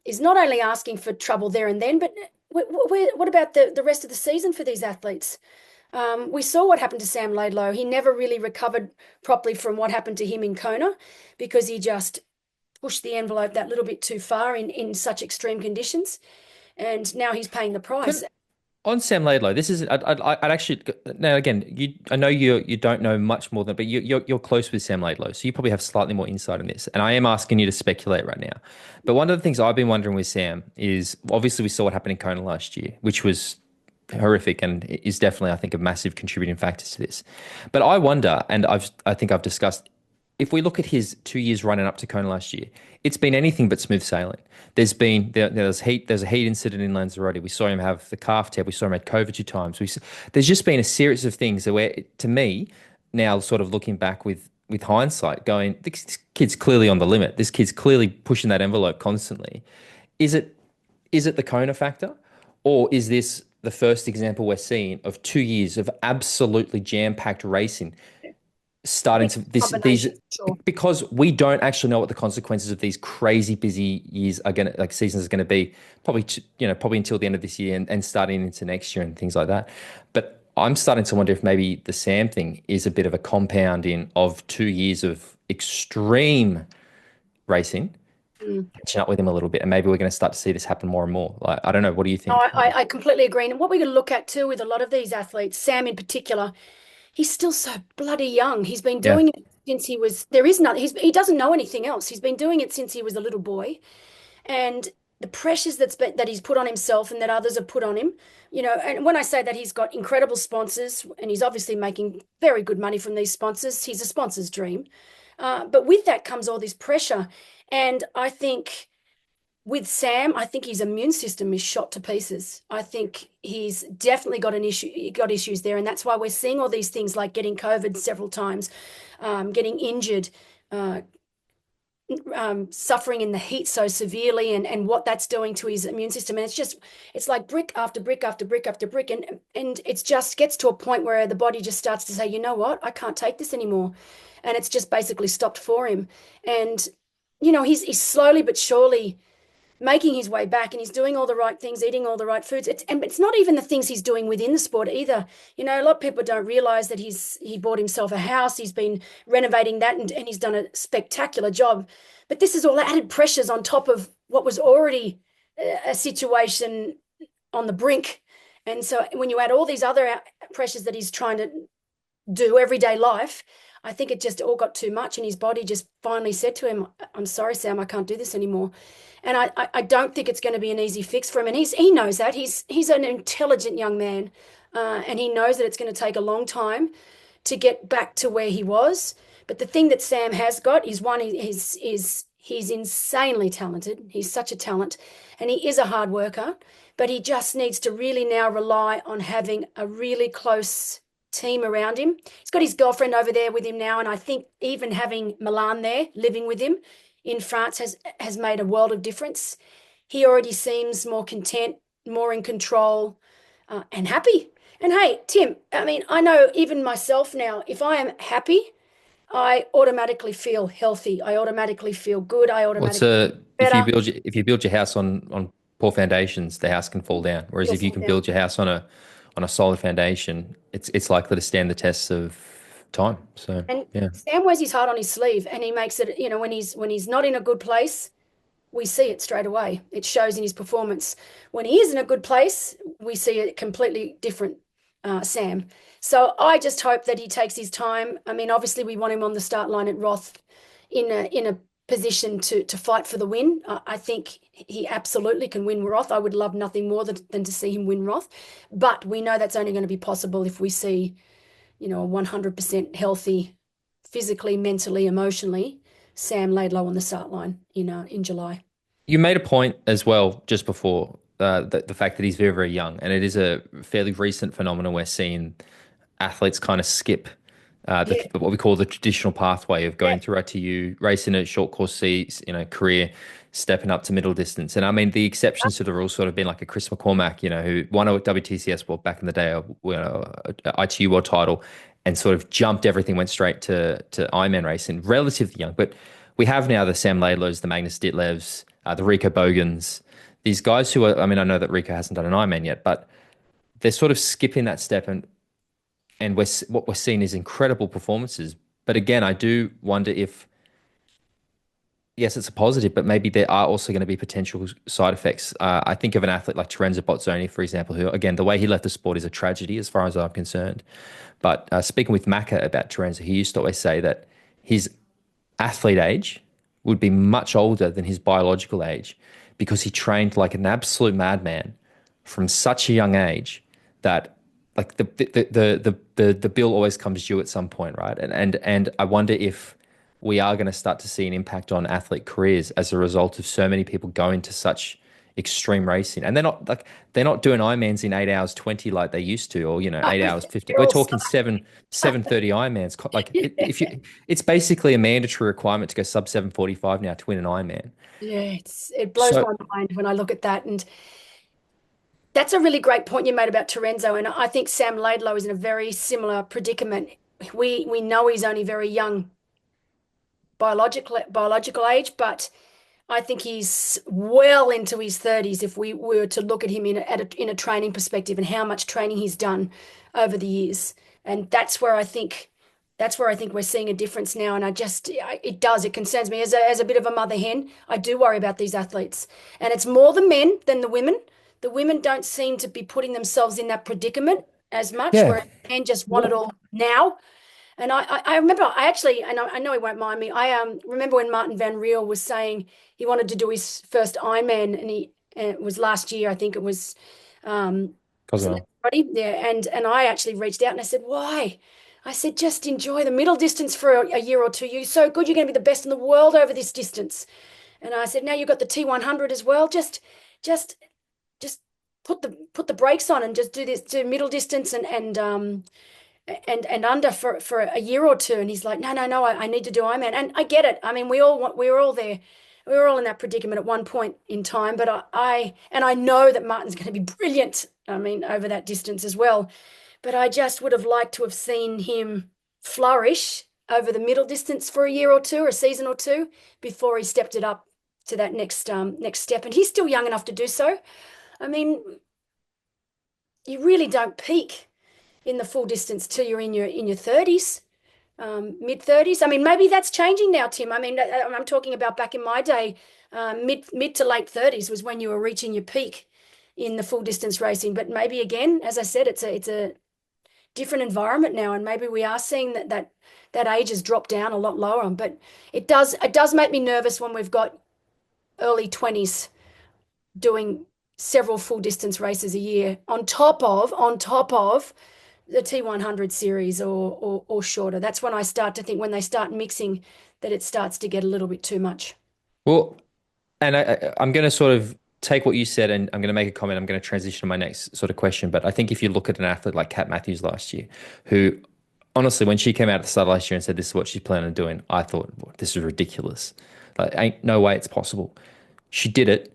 is not only asking for trouble there and then, but what about the rest of the season for these athletes? We saw what happened to Sam Laidlow. He never really recovered properly from what happened to him in Kona because he just pushed the envelope that little bit too far in such extreme conditions. And now he's paying the price. Can, On Sam Laidlow, this is I'd actually now again I know you don't know much more than but you're close with Sam Laidlow, so you probably have slightly more insight on this. And I am asking you to speculate right now. But one of the things I've been wondering with Sam is obviously we saw what happened in Kona last year, which was horrific and is definitely I think a massive contributing factor to this. But I wonder, and I think I've discussed if we look at his 2 years running up to Kona last year, it's been anything but smooth sailing. There's a heat incident in Lanzarote. We saw him have the calf tear. We saw him had COVID 2 times. There's just been a series of things where, to me, now sort of looking back with hindsight, going, this kid's clearly on the limit. This kid's clearly pushing that envelope constantly. Is it the Kona factor, or is this the first example we're seeing of 2 years of absolutely jam-packed racing? I Starting think to it's a combination, sure. because we don't actually know what the consequences of these crazy busy years are going to like seasons are going to be probably until the end of this year and starting into next year and things like that. But I'm starting to wonder if maybe the Sam thing is a bit of a compounding of 2 years of extreme racing Mm. catching up with him a little bit, and maybe we're going to start to see this happen more and more. Like, I don't know, what do you No, think? I completely agree. And what we're going to look at too with a lot of these athletes, Sam in particular, he's still so bloody young. He's been Yeah. doing it since there is nothing, he doesn't know anything else. He's been doing it since he was a little boy. And the pressures that he's put on himself and that others have put on him, and when I say that he's got incredible sponsors and he's obviously making very good money from these sponsors, he's a sponsor's dream. But with that comes all this pressure. And I think with Sam, I think his immune system is shot to pieces. I think he's definitely got issues there, and that's why we're seeing all these things like getting COVID several times, getting injured, uh, suffering in the heat so severely, and what that's doing to his immune system. And it's like brick after brick after brick after brick, and it just gets to a point where the body just starts to say, you know what, I can't take this anymore, and it's just basically stopped for him. And he's slowly but surely making his way back, and he's doing all the right things, eating all the right foods. And it's not even the things he's doing within the sport either. You know, a lot of people don't realize that he bought himself a house, he's been renovating that, and he's done a spectacular job. But this is all added pressures on top of what was already a situation on the brink. And so when you add all these other pressures that he's trying to do everyday life, I think it just all got too much, and his body just finally said to him, "I'm sorry, Sam, I can't do this anymore." And I don't think it's going to be an easy fix for him, and he knows that. He's an intelligent young man, and he knows that it's going to take a long time to get back to where he was. But the thing that Sam has got is one, he's insanely talented. He's such a talent, and he is a hard worker. But he just needs to really now rely on having a really close team around him. He's got his girlfriend over there with him now, and I think even having Milan there living with him in France has made a world of difference. He already seems more content, more in control, and happy. And hey, Tim, I mean, I know even myself now, if I am happy, I automatically feel healthy. I automatically feel good. I What's automatically if you better. build if you build your house on poor foundations, the house can fall down. Whereas Feel if you full can down. build your house on a solid foundation, it's likely to stand the test of time. So And yeah. Sam wears his heart on his sleeve, and he makes it, you know, when he's not in a good place, we see it straight away. It shows in his performance. When he is in a good place, we see a completely different Sam. So I just hope that he takes his time. I mean, obviously, we want him on the start line at Roth in a position to fight for the win. I think he absolutely can win Roth. I would love nothing more than to see him win Roth. But we know that's only going to be possible if we see, you know, a 100% healthy, physically, mentally, emotionally, Sam Laidlow on the start line in July. You made a point as well just before the fact that he's very, very young, and it is a fairly recent phenomenon we're seeing athletes kind of skip Yeah, what we call the traditional pathway of yeah, going through ITU, racing a short course seats, career, stepping up to middle distance. And I mean, the exceptions to the rule sort of been like a Chris McCormack, who won a WTCS World back in the day, a ITU World title, and sort of jumped everything, went straight to Ironman racing, relatively young. But we have now the Sam Laidlows, the Magnus Ditlevs, the Rico Bogans, these guys who are, I mean, I know that Rico hasn't done an Ironman yet, but they're sort of skipping that step, and what we're seeing is incredible performances. But again, I do wonder if, yes, it's a positive, but maybe there are also going to be potential side effects. I think of an athlete like Terenzo Bozzoni, for example, who, again, the way he left the sport is a tragedy as far as I'm concerned. But speaking with Macca about Terenzo, he used to always say that his athlete age would be much older than his biological age because he trained like an absolute madman from such a young age that like the bill always comes due at some point, right? And I wonder if we are going to start to see an impact on athlete careers as a result of so many people going to such extreme racing. And they're not doing Ironmans in 8 hours 20 like they used to, or 8 hours 15. they're We're all talking 7:30 Ironmans. Like if you it's basically a mandatory requirement to go sub 7:45 now to win an Ironman. yeah, it blows So my mind when I look at that. And that's a really great point you made about Terenzo. And I think Sam Laidlow is in a very similar predicament. We know he's only very young biological age, but I think he's well into his 30s if we were to look at him in a training perspective and how much training he's done over the years. And that's where I think we're seeing a difference now. And it concerns me as a bit of a mother hen. I do worry about these athletes, and it's more the men than the women. The women don't seem to be putting themselves in that predicament as much, yeah, where men just want it all now. And I remember, and I know he won't mind me. I remember when Martin Van Riel was saying he wanted to do his first Ironman, and it was last year, I think it was. Was it Cosmo. Lanzarote? Yeah, and I actually reached out and I said, "Why?" I said, "Just enjoy the middle distance for a year or two. You're so good. You're going to be the best in the world over this distance." And I said, "Now you've got the T100 as well. Just, just put the brakes on and just do middle distance and under for a year or two." And he's like, "No, no, no, I need to do Ironman." And I get it. I mean, we were all there. We were all in that predicament at one point in time. But I know that Martin's going to be brilliant. I mean, over that distance as well. But I just would have liked to have seen him flourish over the middle distance for a year or two, or a season or two, before he stepped it up next step. And he's still young enough to do so. I mean, you really don't peak in the full distance till you're in your 30s, mid 30s. I mean, maybe that's changing now, Tim. I mean, I'm talking about back in my day, mid to late 30s was when you were reaching your peak in the full distance racing. But maybe again, as I said, it's a different environment now, and maybe we are seeing that age has dropped down a lot lower. But it does make me nervous when we've got early 20s doing several full distance races a year on top of the T100 series or shorter. That's when I start to think when they start mixing that it starts to get a little bit too much. Well, and I'm going to sort of take what you said and I'm going to make a comment. I'm going to transition to my next sort of question. But I think if you look at an athlete like Kat Matthews last year, who honestly, when she came out at the start of last year and said this is what she's planning on doing, I thought, "Well, this is ridiculous. Like, ain't no way it's possible." She did it.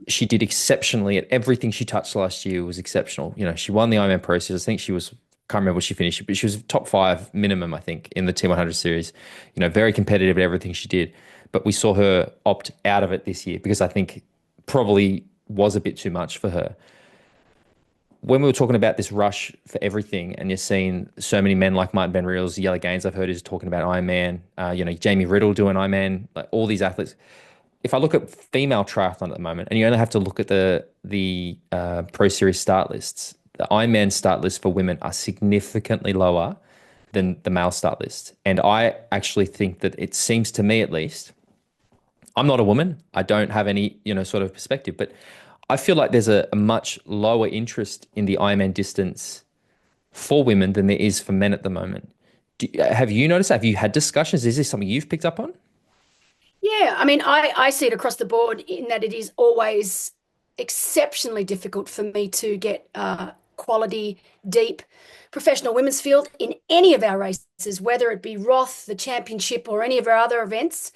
She did exceptionally at everything she touched last year was exceptional. You know, she won the Ironman Pro Series. I think she was, can't remember what she finished, but she was top five minimum, I think, in the T100 series. You know, very competitive at everything she did. But we saw her opt out of it this year because I think probably was a bit too much for her. When we were talking about this rush for everything, and you're seeing so many men like Martin Ben Reels, Yella Gaines, I've heard is talking about Ironman, you know, Jamie Riddle doing Ironman, like all these athletes. If I look at female triathlon at the moment, and you only have to look at the Pro Series start lists, the Ironman start lists for women are significantly lower than the male start list. And I actually think that it seems to me, at least, I'm not a woman. I don't have any, you know, sort of perspective, but I feel like there's a much lower interest in the Ironman distance for women than there is for men at the moment. Have you noticed? Have you had discussions? Is this something you've picked up on? Yeah, I mean, I see it across the board in that it is always exceptionally difficult for me to get quality, deep professional women's field in any of our races, whether it be Roth, the championship, or any of our other events,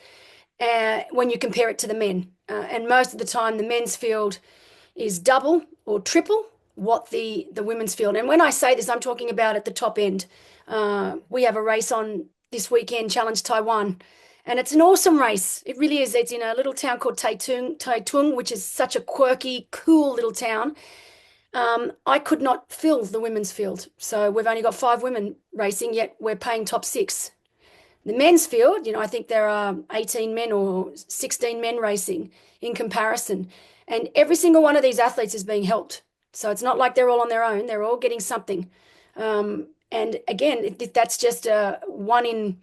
when you compare it to the men. And most of the time, the men's field is double or triple what the women's field. And when I say this, I'm talking about at the top end. We have a race on this weekend, Challenge Taiwan. And it's an awesome race. It really is. It's in a little town called Taitung, which is such a quirky, cool little town. I could not fill the women's field. So we've only got 5 women racing, yet we're paying top 6. The men's field, you know, I think there are 18 men or 16 men racing in comparison. And every single one of these athletes is being helped. So it's not like they're all on their own. They're all getting something. And again, that's just one in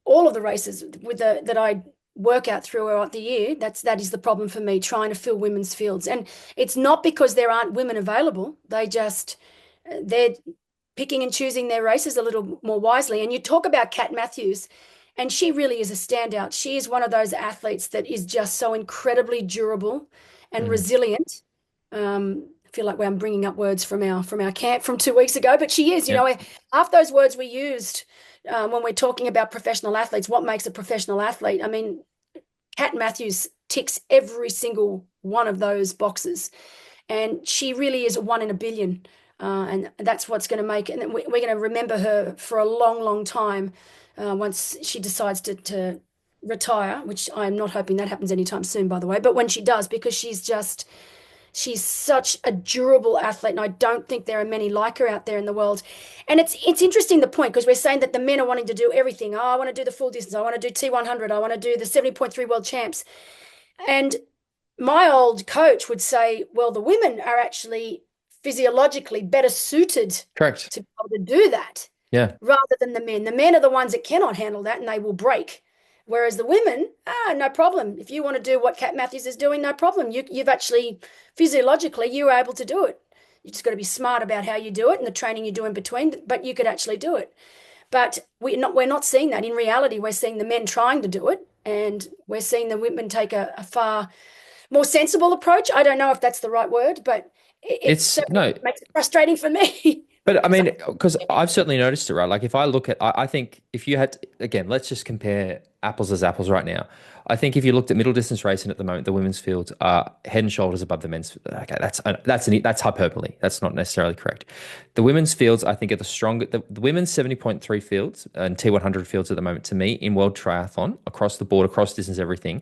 all of the races that I work out throughout the year. That is the problem for me, trying to fill women's fields. And it's not because there aren't women available. They're picking and choosing their races a little more wisely. And you talk about Kat Matthews, and she really is a standout. She is one of those athletes that is just so incredibly durable and resilient. I feel like I'm bringing up words from our camp from 2 weeks ago, but she is, you know, half those words we used when we're talking about professional athletes, what makes a professional athlete? I mean, Kat Matthews ticks every single one of those boxes, and she really is a 1 in a billion. And that's what's going to make it. And we're going to remember her for a long, long time once she decides to retire, which I'm not hoping that happens anytime soon, by the way. But when she does, because she's such a durable athlete, and I don't think there are many like her out there in the world. And it's interesting, the point, because we're saying that the men are wanting to do everything. Oh, I want to do the full distance. I want to do T100. I want to do the 70.3 world champs. And my old coach would say, well, the women are actually physiologically better suited Correct. to be able to do that, Yeah. rather than the men. The men are the ones that cannot handle that, and they will break. Whereas the women, no problem. If you want to do what Kat Matthews is doing, no problem. You've actually, physiologically, you're able to do it. You just got to be smart about how you do it and the training you do in between, but you could actually do it. But we're not seeing that. In reality, we're seeing the men trying to do it, and we're seeing the women take a far more sensible approach. I don't know if that's the right word, but It's no, it makes it frustrating for me. but I mean, because I've certainly noticed it, right? Like if I look at, I think if you had, again, let's just compare apples as apples right now. I think if you looked at middle distance racing at the moment, the women's fields are head and shoulders above the men's. Okay, that's hyperbole. That's not necessarily correct. The women's fields, I think, are the stronger. The women's 70.3 fields and T100 fields at the moment, to me, in world triathlon, across the board, across distance, everything,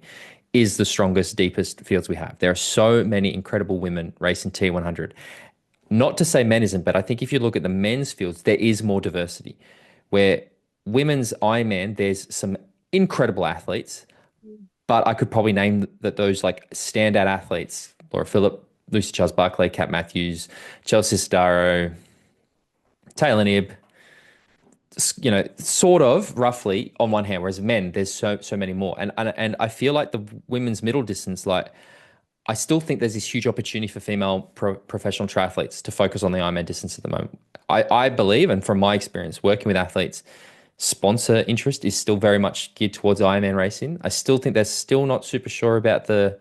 is the strongest, deepest fields we have. There are so many incredible women racing T100. Not to say men isn't, but I think if you look at the men's fields, there is more diversity. Where women's Ironman, there's some incredible athletes, but I could probably name that those like standout athletes: Laura Phillip, Lucy Charles-Barclay, Kat Matthews, Chelsea Sodaro, Taylor Knibb, sort of roughly on one hand, whereas men, there's so many more. And I feel like the women's middle distance, like I still think there's this huge opportunity for female professional triathletes to focus on the Ironman distance at the moment. I believe, and from my experience working with athletes, sponsor interest is still very much geared towards Ironman racing. I still think they're still not super sure about the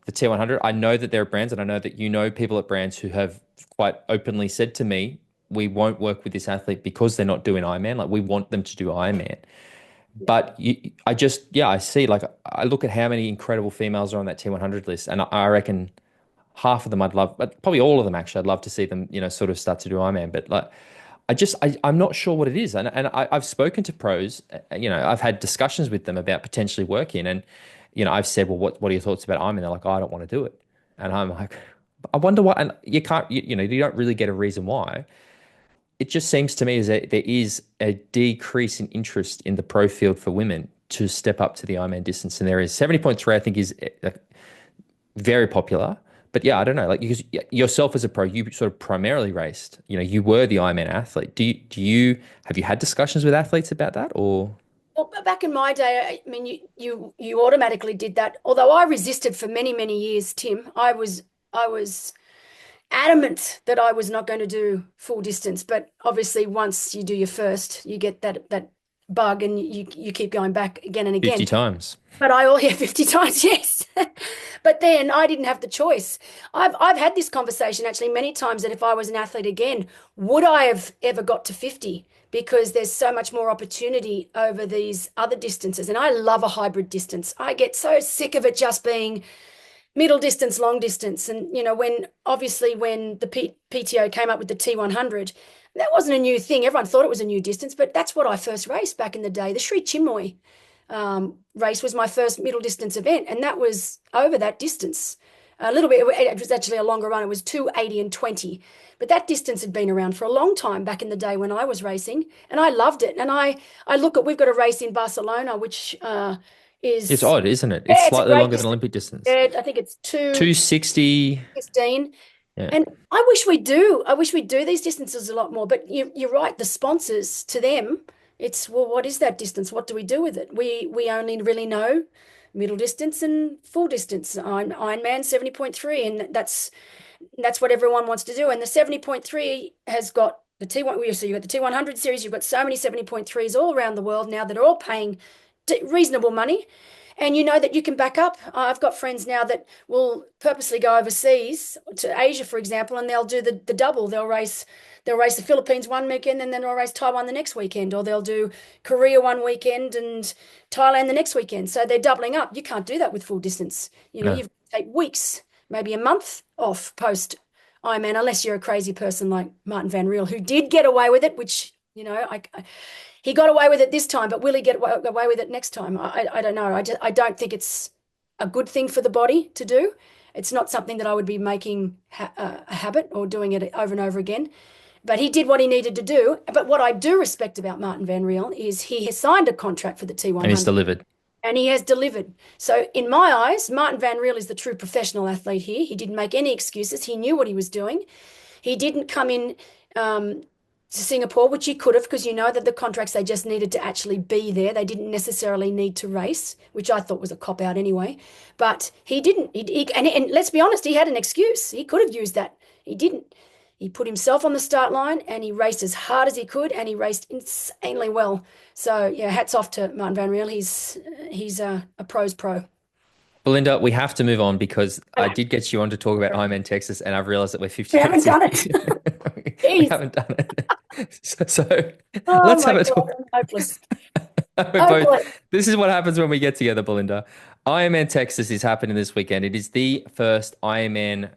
T100. I know that there are brands, and I know that people at brands who have quite openly said to me, we won't work with this athlete because they're not doing Ironman. Like we want them to do Ironman. But I see, like, I look at how many incredible females are on that T100 list, and I reckon half of them I'd love, but probably all of them actually, I'd love to see them, sort of start to do Ironman. But like, I'm not sure what it is. And I've spoken to pros, I've had discussions with them about potentially working, and, I've said, well, what are your thoughts about Ironman? They're like, oh, I don't want to do it. And I'm like, I wonder why. And you can't, you don't really get a reason why. It just seems to me as that there is a decrease in interest in the pro field for women to step up to the Ironman distance. And there is 70.3, I think, is very popular. But yeah, I don't know. Like, because yourself as a pro, you sort of primarily raced. You were the Ironman athlete. Have you had discussions with athletes about that, or? Well, back in my day, I mean, you automatically did that. Although I resisted for many, many years, Tim. I was adamant that I was not going to do full distance. But obviously, once you do your first, you get that bug, and you keep going back again and 50 again. times. But yeah, 50 times, yes. But then I didn't have the choice. I've had this conversation actually many times, that if I was an athlete again, would I have ever got to 50? Because there's so much more opportunity over these other distances. And I love a hybrid distance. I get so sick of it just being middle distance, long distance. And, when the PTO came up with the T100, that wasn't a new thing. Everyone thought it was a new distance, but that's what I first raced back in the day. The Sri Chinmoy race was my first middle distance event, and that was over that distance. A little bit, it was actually a longer run. It was 280 and 20. But that distance had been around for a long time back in the day when I was racing, and I loved it. And we've got a race in Barcelona, which It's is, odd, isn't it? It's yeah, it's a slightly great longer than distance. Olympic distance. Yeah, I think it's 260. 2:15. Yeah. And I wish we do. I wish we do these distances a lot more. But you're right. The sponsors, to them, it's, well, what is that distance? What do we do with it? We only really know middle distance and full distance. Ironman 70.3, and that's what everyone wants to do. And the 70.3 has got the T1. So you've got the T100 series. You've got so many 70.3s all around the world now that are all paying reasonable money. And you know that you can back up. I've got friends now that will purposely go overseas to Asia, for example, and they'll do the double. They'll race the Philippines one weekend, and then they'll race Taiwan the next weekend, or they'll do Korea one weekend and Thailand the next weekend. So they're doubling up. You can't do that with full distance. No. You've got to take weeks, maybe a month off post Ironman, unless you're a crazy person like Martin Van Riel, who did get away with it, which, he got away with it this time, but will he get away with it next time? I don't know. I don't think it's a good thing for the body to do. It's not something that I would be making a habit or doing it over and over again. But he did what he needed to do. But what I do respect about Martin Van Riel is he has signed a contract for the T100. And he's delivered. And he has delivered. So in my eyes, Martin Van Riel is the true professional athlete here. He didn't make any excuses. He knew what he was doing. He didn't come in to Singapore, which he could have, because that the contracts, they just needed to actually be there. They didn't necessarily need to race, which I thought was a cop out anyway. But he didn't. And let's be honest, he had an excuse. He could have used that. He didn't. He put himself on the start line, and he raced as hard as he could, and he raced insanely well. So yeah, hats off to Martin Van Riel. He's a pro's pro. Belinda, we have to move on because I did get you on to talk about Ironman Texas, and I've realized that we're 50 We haven't minutes done it. We Jeez. haven't done it. So Oh let's my have a God, talk. I'm hopeless. We're Hopeless. this is what happens when we get together, Belinda. Ironman Texas is happening this weekend. It is the first Ironman.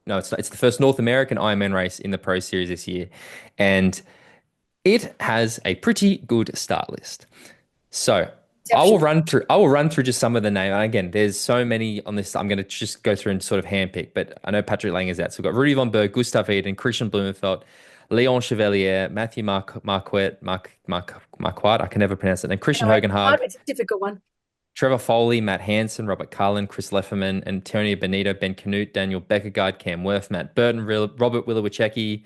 No, it's not. It's the first North American Ironman race in the Pro Series this year. And it has a pretty good start list. So exceptional. I will run through just some of the name. And again, there's so many on this. I'm going to just go through and sort of handpick. But I know Patrick Lang is out. So we've got Rudy von Berg, Gustav Eden, Christian Blumenfeld, Leon Chevalier, Matthew Marquardt. I can never pronounce it. And Christian No, Hogenhag, it's a difficult one. Trevor Foley, Matt Hansen, Robert Carlin, Chris Lefferman, Antonio Benito, Ben Canute, Daniel Beckergaard, Cam Worth, Matt Burton, Robert Willowiceki,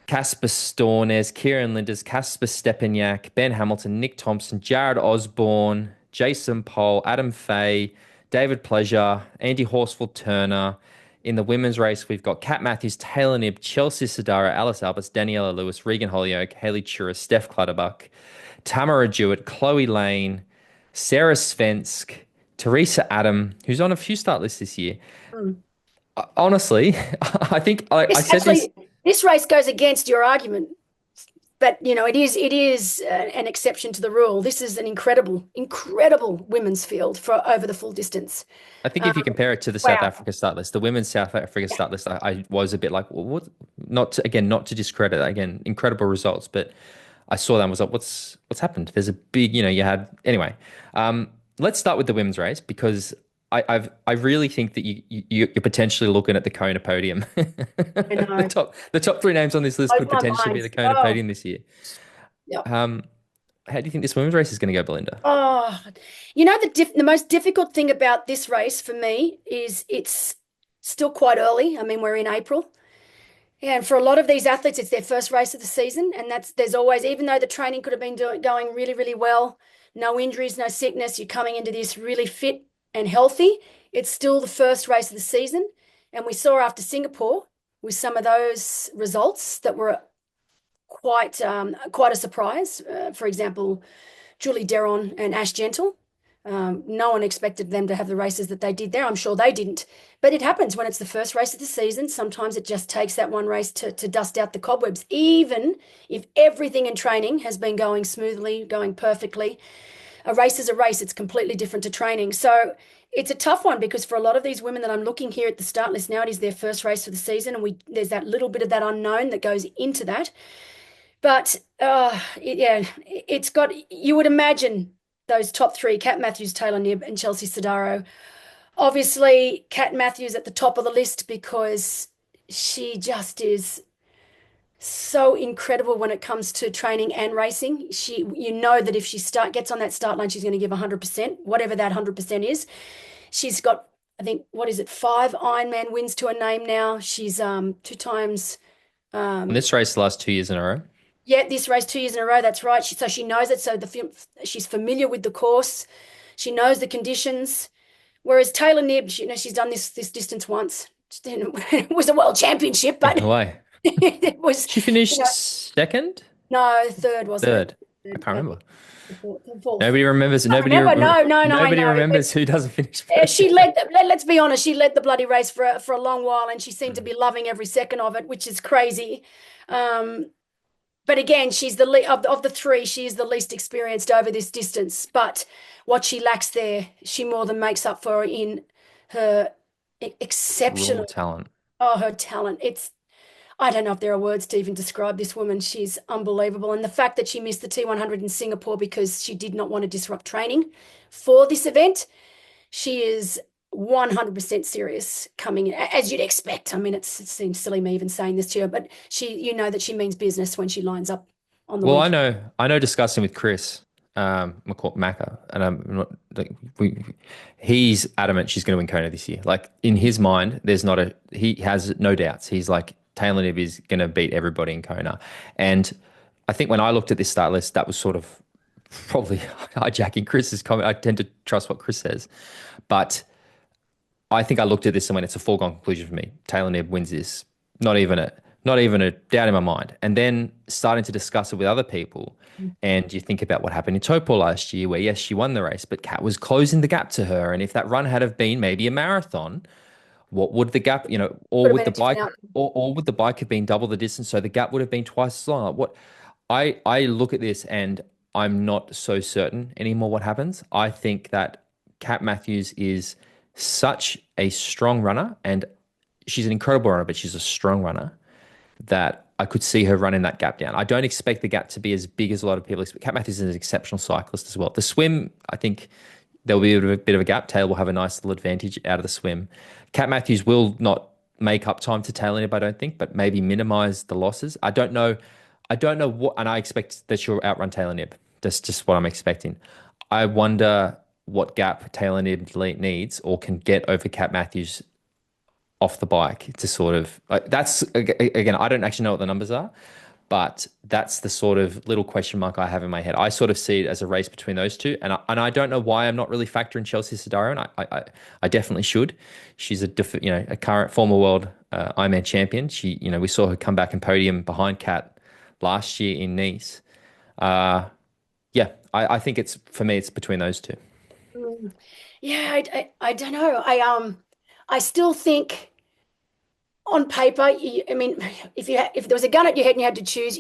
Casper Stornes, Kieran Linders, Casper Stepaniak, Ben Hamilton, Nick Thompson, Jared Osborne, Jason Pohl, Adam Fay, David Pleasure, Andy Horsford Turner. In the women's race, we've got Kat Matthews, Taylor Knibb, Chelsea Sodaro, Alice Albers, Daniela Lewis, Regan Holyoke, Haley Chura, Steph Clutterbuck, Tamara Jewett, Chloe Lane, Sarah Svensk, Teresa Adam, who's on a few start lists this year. Mm. Honestly, I think I This said this. actually, this race goes against your argument, but it is an exception to the rule. This is an incredible women's field for over the full distance. I think Um, if you compare it to the South wow. Africa start list, the women's South Africa Yeah. start list, I was a bit like, well, what? Not to, again, not to discredit again, incredible results, but I saw that and was like, what's happened? There's a big, you had anyway. Um, let's start with the women's race because I really think that you're potentially looking at the Kona podium. I know. The top three names on this list Blows could my potentially be mind. the Kona Oh, podium this year. yeah. Um, how do you think this women's race is going to go, Belinda? Oh, the most difficult thing about this race for me is it's still quite early. I mean, we're in April. Yeah, and for a lot of these athletes, it's their first race of the season, and there's always, even though the training could have been going really, really well, no injuries, no sickness, you're coming into this really fit and healthy. It's still the first race of the season, and we saw after Singapore with some of those results that were quite a surprise. For example, Julie Deron and Ash Gentle. No one expected them to have the races that they did there. I'm sure they didn't. But it happens when it's the first race of the season. Sometimes it just takes that one race to dust out the cobwebs. Even if everything in training has been going smoothly, going perfectly, a race is a race. It's completely different to training. So it's a tough one because for a lot of these women that I'm looking here at the start list now, it is their first race for the season. And there's that little bit of that unknown that goes into that. But yeah, it's got, you would imagine those top three, Kat Matthews, Taylor Knibb, and Chelsea Sodaro. Obviously, Kat Matthews at the top of the list because she just is so incredible when it comes to training and racing. You know that if she gets on that start line, she's going to give 100%, whatever that 100% is. She's got, I think, what is it, 5 Ironman wins to her name now. She's 2 times. And Um, this race the last 2 years in a row. Yeah, this race 2 years in a row. That's right. So she knows it. So she's familiar with the course. She knows the conditions. Whereas Taylor Knibb, she's done this distance once. It was a world championship, Yeah, but no way. it was, She you finished know, second, no, third, wasn't it? third. I Third, can't remember. fourth. Nobody remembers. I remember. No, no, no, I Nobody know. remembers who doesn't finish She first. led. Let's be honest. She led the bloody race for a long while, and she seemed to be loving every second of it, which is crazy. Um, But again, she's of the three, she is the least experienced over this distance. But what she lacks there, she more than makes up for in her Raw exceptional, talent. her talent. I don't know if there are words to even describe this woman. She's unbelievable. And the fact that she missed the T100 in Singapore because she did not want to disrupt training for this event, she is 100% serious coming in, as you'd expect. I mean, it seems silly me even saying this to her, but you know that she means business when she lines up on the Well, weekend. I know discussing with Chris, Macca, and I'm not like he's adamant she's going to win Kona this year. Like in his mind, he has no doubts. He's like Taylor Knibb is going to beat everybody in Kona. And I think when I looked at this start list, that was sort of probably hijacking Chris's comment. I tend to trust what Chris says, but I think I looked at this and went, it's a foregone conclusion for me. Taylor Knibb wins this. Not even a doubt in my mind. And then starting to discuss it with other people, and you think about what happened in Topol last year, where yes, she won the race, but Kat was closing the gap to her. And if that run had have been maybe a marathon, what would the gap, or Would have would been the a different bike, outcome. or would the bike have been double the distance, so the gap would have been twice as long? Like, what I look at this and I'm not so certain anymore what happens. I think that Kat Matthews is such a strong runner, and she's an incredible runner, but she's a strong runner. that I could see her running that gap down. I don't expect the gap to be as big as a lot of people expect. Kat Matthews is an exceptional cyclist as well. The swim, I think there'll be a bit of a gap. Taylor will have a nice little advantage out of the swim. Kat Matthews will not make up time to Taylor Nib, I don't think, but maybe minimize the losses. I don't know. I don't know what, and I expect that she'll outrun Taylor Nib. That's just what I'm expecting. I wonder what gap Taylor Nib needs or can get over Kat Matthews off the bike to sort of like that's again, I don't actually know what the numbers are, but that's the sort of little question mark I have in my head. I sort of see it as a race between those two, and I don't know why I'm not really factoring Chelsea Sodaro, and I definitely should. She's a current former world Ironman champion. We saw her come back and podium behind Kat last year in Nice. Uh, yeah, I think it's for me, it's between those two. Mm. Yeah, I don't know. I still think on paper, I mean, if there was a gun at your head and you had to choose,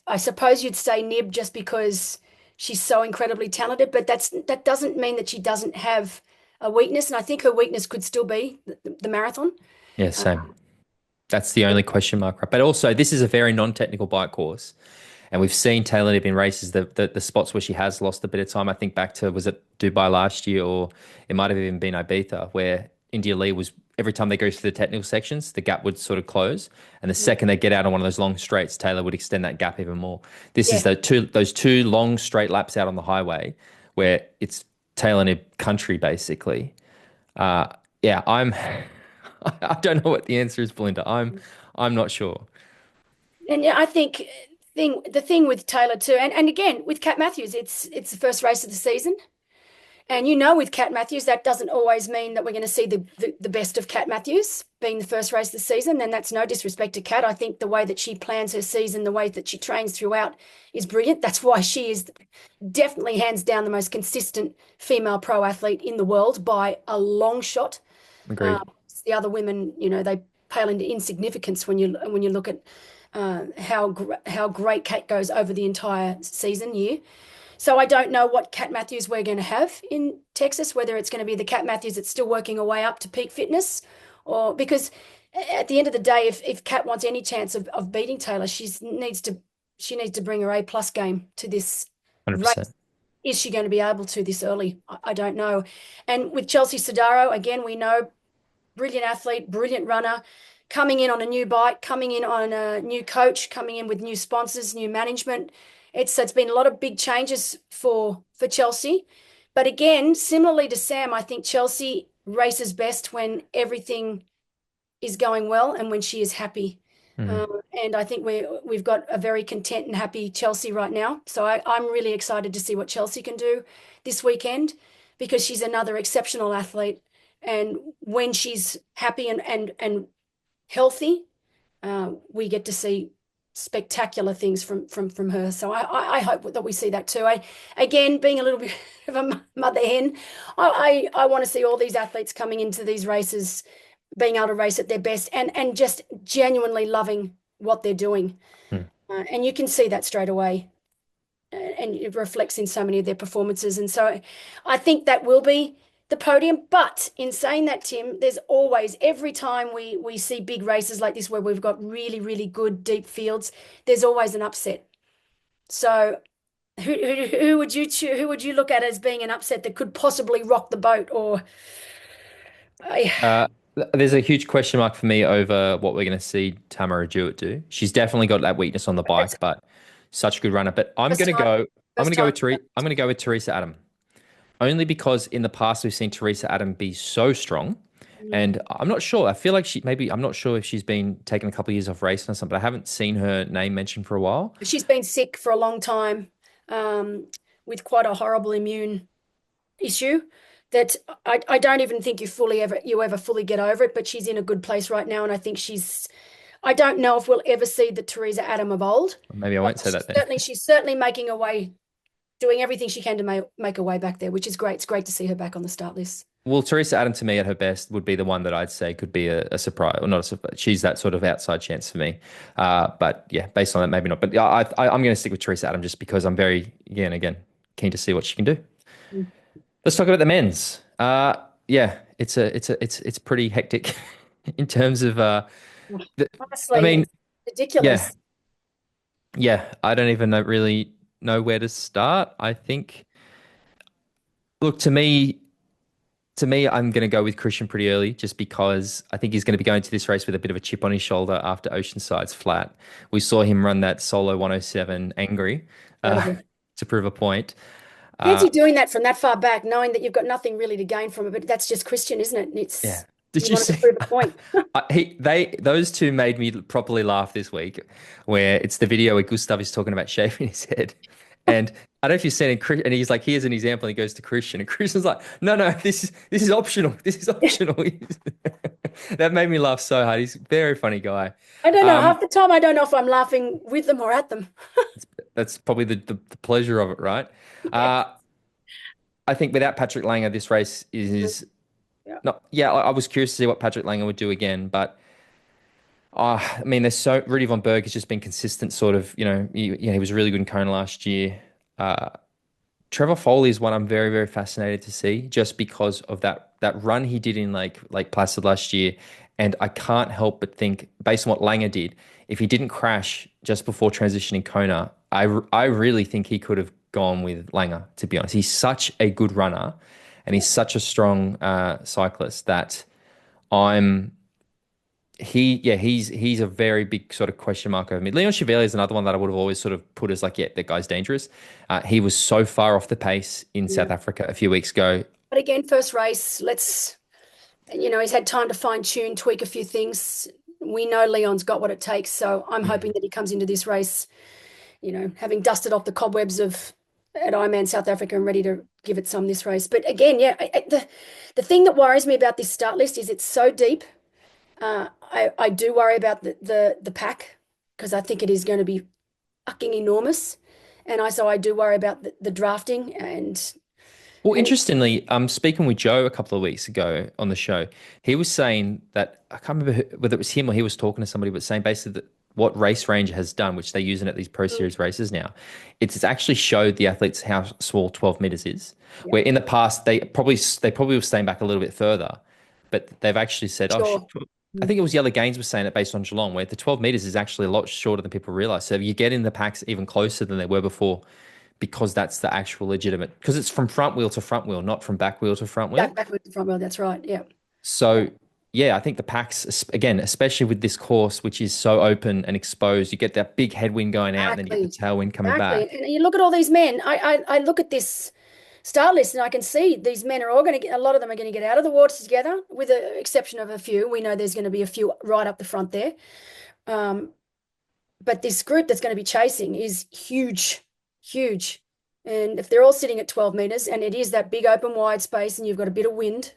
I suppose you'd say Nib just because she's so incredibly talented. But that doesn't mean that she doesn't have a weakness, and I think her weakness could still be the marathon. Yeah, Uh, same. That's the only question mark, right? But also, this is a very non-technical bike course. And we've seen Taylor Nib in races, the spots where she has lost a bit of time. I think back to, was it Dubai last year, or it might have even been Ibiza, where India Lee was, every time they go through the technical sections, the gap would sort of close. And the second they get out on one of those long straights, Taylor would extend that gap even more. This is yeah, those two long straight laps out on the highway where it's Taylor Nib country, basically. Uh, yeah, I don't know what the answer is, Belinda. I'm not sure. and yeah, I think the thing with Taylor too, and again with Kat Matthews, it's the first race of the season. And with Kat Matthews, that doesn't always mean that we're going to see the best of Kat Matthews being the first race of the season. And that's no disrespect to Kat. I think the way that she plans her season, the way that she trains throughout is brilliant. That's why she is definitely hands down the most consistent female pro athlete in the world by a long shot. Agreed. The other women, they pale into insignificance when you look at how great Kat goes over the entire season year. So I don't know what Kat Matthews we're going to have in Texas, whether it's going to be the Kat Matthews that's still working her way up to peak fitness, or because at the end of the day, if Kat wants any chance of beating Taylor, she needs to bring her A+ game to this race. 100%. Is she going to be able to this early? I don't know. And with Chelsea Sodaro, again, we know brilliant athlete, brilliant runner, coming in on a new bike, coming in on a new coach, coming in with new sponsors, new management. It's been a lot of big changes for Chelsea. But again, similarly to Sam, I think Chelsea races best when everything is going well and when she is happy. Mhm. And I think we've got a very content and happy Chelsea right now. So I'm really excited to see what Chelsea can do this weekend because she's another exceptional athlete. And when she's happy and healthy, we get to see spectacular things from her. So I hope that we see that too. Again, being a little bit of a mother hen, I want to see all these athletes coming into these races being able to race at their best and just genuinely loving what they're doing. Hmm. And you can see that straight away. And it reflects in so many of their performances. And so I think that will be the podium. But in saying that, Tim, there's always, every time we see big races like this where we've got really, really good deep fields, there's always an upset. So who would you choose, who would you look at as being an upset that could possibly rock the boat or I Uh, there's a huge question mark for me over what we're going to see Tamara Jewett do. She's definitely got that weakness on the that's bike, but such a good runner. But first time I'm going first to go time. with I'm going to go with Teresa Adam, only because in the past we've seen Teresa Adam be so strong. Mm. And I'm not sure. I feel like I'm not sure if she's been taking a couple of years off racing or something, but I haven't seen her name mentioned for a while. She's been sick for a long time, um, with quite a horrible immune issue that I don't even think you ever fully get over it, but she's in a good place right now. And I think I don't know if we'll ever see the Teresa Adam of old, Maybe I but won't say she's that then. certainly, she's certainly making her way, doing everything she can to make her way back there, which is great. It's great to see her back on the start list. Well, Teresa Adam to me at her best would be the one that I'd say could be a surprise, or not a surprise. She's that sort of outside chance for me. But yeah, based on that, maybe not. But yeah, I'm going to stick with Teresa Adam just because I'm very, again, keen to see what she can do. Mm. Let's talk about the men's. Yeah, it's pretty hectic in terms of. The, I Honestly, mean, Yeah, ridiculous. yeah. I don't even really know where to start. I think, look, to me, I'm going to go with Christian pretty early just because I think he's going to be going to this race with a bit of a chip on his shoulder after Oceanside's flat. We saw him run that solo 107 angry uh, Incredible. to prove a point. Uh, Fancy doing that from that far back, knowing that you've got nothing really to gain from it, but that's just Christian, isn't it? yeah. It's Did you you wanted to see? prove a point. Those two made me properly laugh this week, where it's the video where Gustav is talking about shaving his head, and I don't know if you've seen it, and he's like, "Here's an example." And he goes to Christian, and Christian's like, "No, no, this is optional. This is optional." That made me laugh so hard. He's a very funny guy. I don't know. Um, Half the time, I don't know if I'm laughing with them or at them. that's probably the pleasure of it, right? Yeah. Uh, I think without Patrick Langer, this race is Yeah. not. Yeah, I was curious to see what Patrick Langer would do again, but. I mean, there's so Rudy von Berg has just been consistent, sort of. He was really good in Kona last year. Uh, Trevor Foley is one I'm very, very fascinated to see, just because of that run he did in Lake Placid last year, and I can't help but think, based on what Langer did, if he didn't crash just before transitioning Kona, I really think he could have gone with Langer. To be honest, he's such a good runner, and he's such a strong cyclist that I'm he's a very big sort of question mark over me. Leon Chevalier is another one that I would have always sort of put as like, yeah, that guy's dangerous. He was so far off the pace in Yeah. South Africa a few weeks ago. But again, first race, he's had time to fine tune, tweak a few things. We know Leon's got what it takes. So I'm hoping that he comes into this race, having dusted off the cobwebs of at Ironman South Africa and ready to give it some this race. But again, yeah, the thing that worries me about this start list is it's so deep. I do worry about the pack because I think it is going to be fucking enormous. And I do worry about the drafting Well, and interestingly, speaking with Joe a couple of weeks ago on the show, he was saying that I can't remember whether it was him or he was talking to somebody, but saying basically that what Race Ranger has done, which they're using at these Pro Series races now, it's actually showed the athletes how small 12 meters is. yeah, Where in the past they probably were staying back a little bit further, but they've actually said, oh shit. sure. I Mm. think it was Yellow Gaines was saying it based on Geelong, where the 12 meters is actually a lot shorter than people realize. So you get in the packs even closer than they were before because that's the actual legitimate, because it's from front wheel to front wheel, not from back wheel to front wheel. Back with the front row, that's right. Yeah. So yeah, I think the packs, again, especially with this course, which is so open and exposed, you get that big headwind going out, and then you get the Exactly. tailwind coming Exactly. back. And you look at all these men. I look at this start list and I can see these men are all going to get, a lot of them are going to get out of the waters together, with the exception of a few. We know there's going to be a few right up the front there. Um, but this group that's going to be chasing is huge, huge. And if they're all sitting at 12 meters and it is that big open wide space and you've got a bit of wind,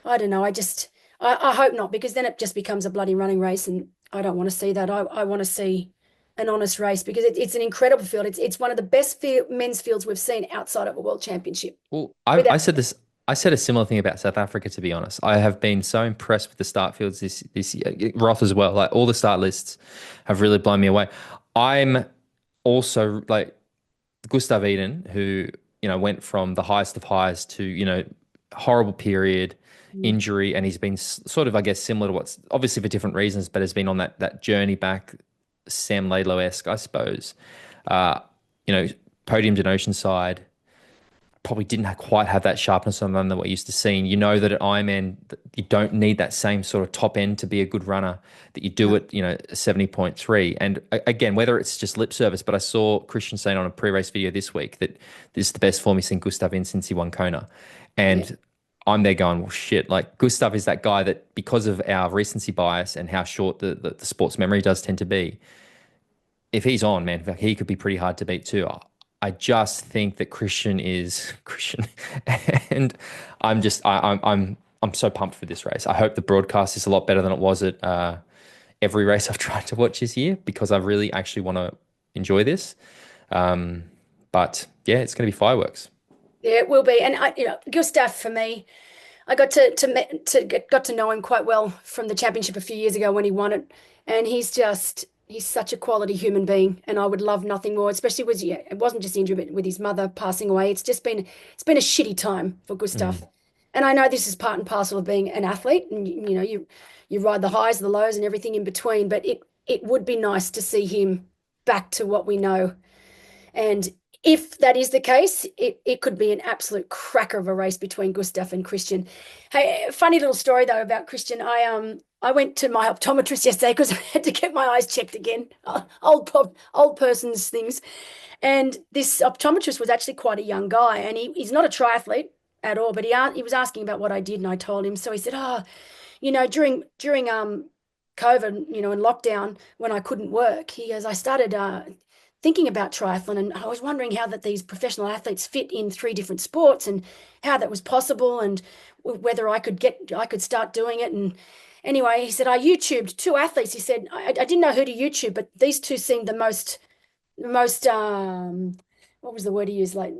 I don't know. I hope not, because then it just becomes a bloody running race, and I don't want to see that. I want to see an honest race because it's an incredible field. It's one of the best men's fields we've seen outside of a world championship. Well, I, Without I said this. I said a similar thing about South Africa, to be honest. I have been so impressed with the start fields this year. Roth as well. Like all the start lists have really blown me away. I'm also like Gustav Eden, who went from the highest of highs to horrible period, injury, and he's been sort of, I guess, similar to what's obviously for different reasons, but has been on that journey back, Sam Laidlow-esque, I suppose. Uh, you know, podiumed in Oceanside, probably didn't quite have that sharpness on them that we're used to seeing. You know that at Ironman, you don't need that same sort of top end to be a good runner that you do at, 70.3. And again, whether it's just lip service, but I saw Christian saying on a pre-race video this week that this is the best form he's seen Gustav in since he won Kona. yeah, And I'm there going, well, shit, like Gustav is that guy that because of our recency bias and how short the sports memory does tend to be, if he's on, man, he could be pretty hard to beat too. I just think that Christian is Christian, and I'm so pumped for this race. I hope the broadcast is a lot better than it was at every race I've tried to watch this year because I really actually want to enjoy this. Um, but yeah, it's going to be fireworks. yeah, it will be. And Gustav for me, I got to know him quite well from the championship a few years ago when he won it, and he's such a quality human being, and I would love nothing more, especially with, yeah, it wasn't just injury, but with his mother passing away. It's been a shitty time for Mm. Gustav, and I know this is part and parcel of being an athlete, and you ride the highs, the lows, and everything in between. But it would be nice to see him back to what we know. And if that is the case, it could be an absolute cracker of a race between Gustav and Christian. Hey, funny little story though about Christian. I went to my optometrist yesterday because I had to get my eyes checked again. Old person's things. And this optometrist was actually quite a young guy, and he's not a triathlete at all, but he was asking about what I did, and I told him. So he said, "Oh, during COVID, in lockdown when I couldn't work, he goes, I started thinking about triathlon, and I was wondering how that these professional athletes fit in three different sports and how that was possible, and whether I could start doing it." And anyway, he said, I YouTubed two athletes. He said, I didn't know who to YouTube, but these two seemed the most what was the word he used, like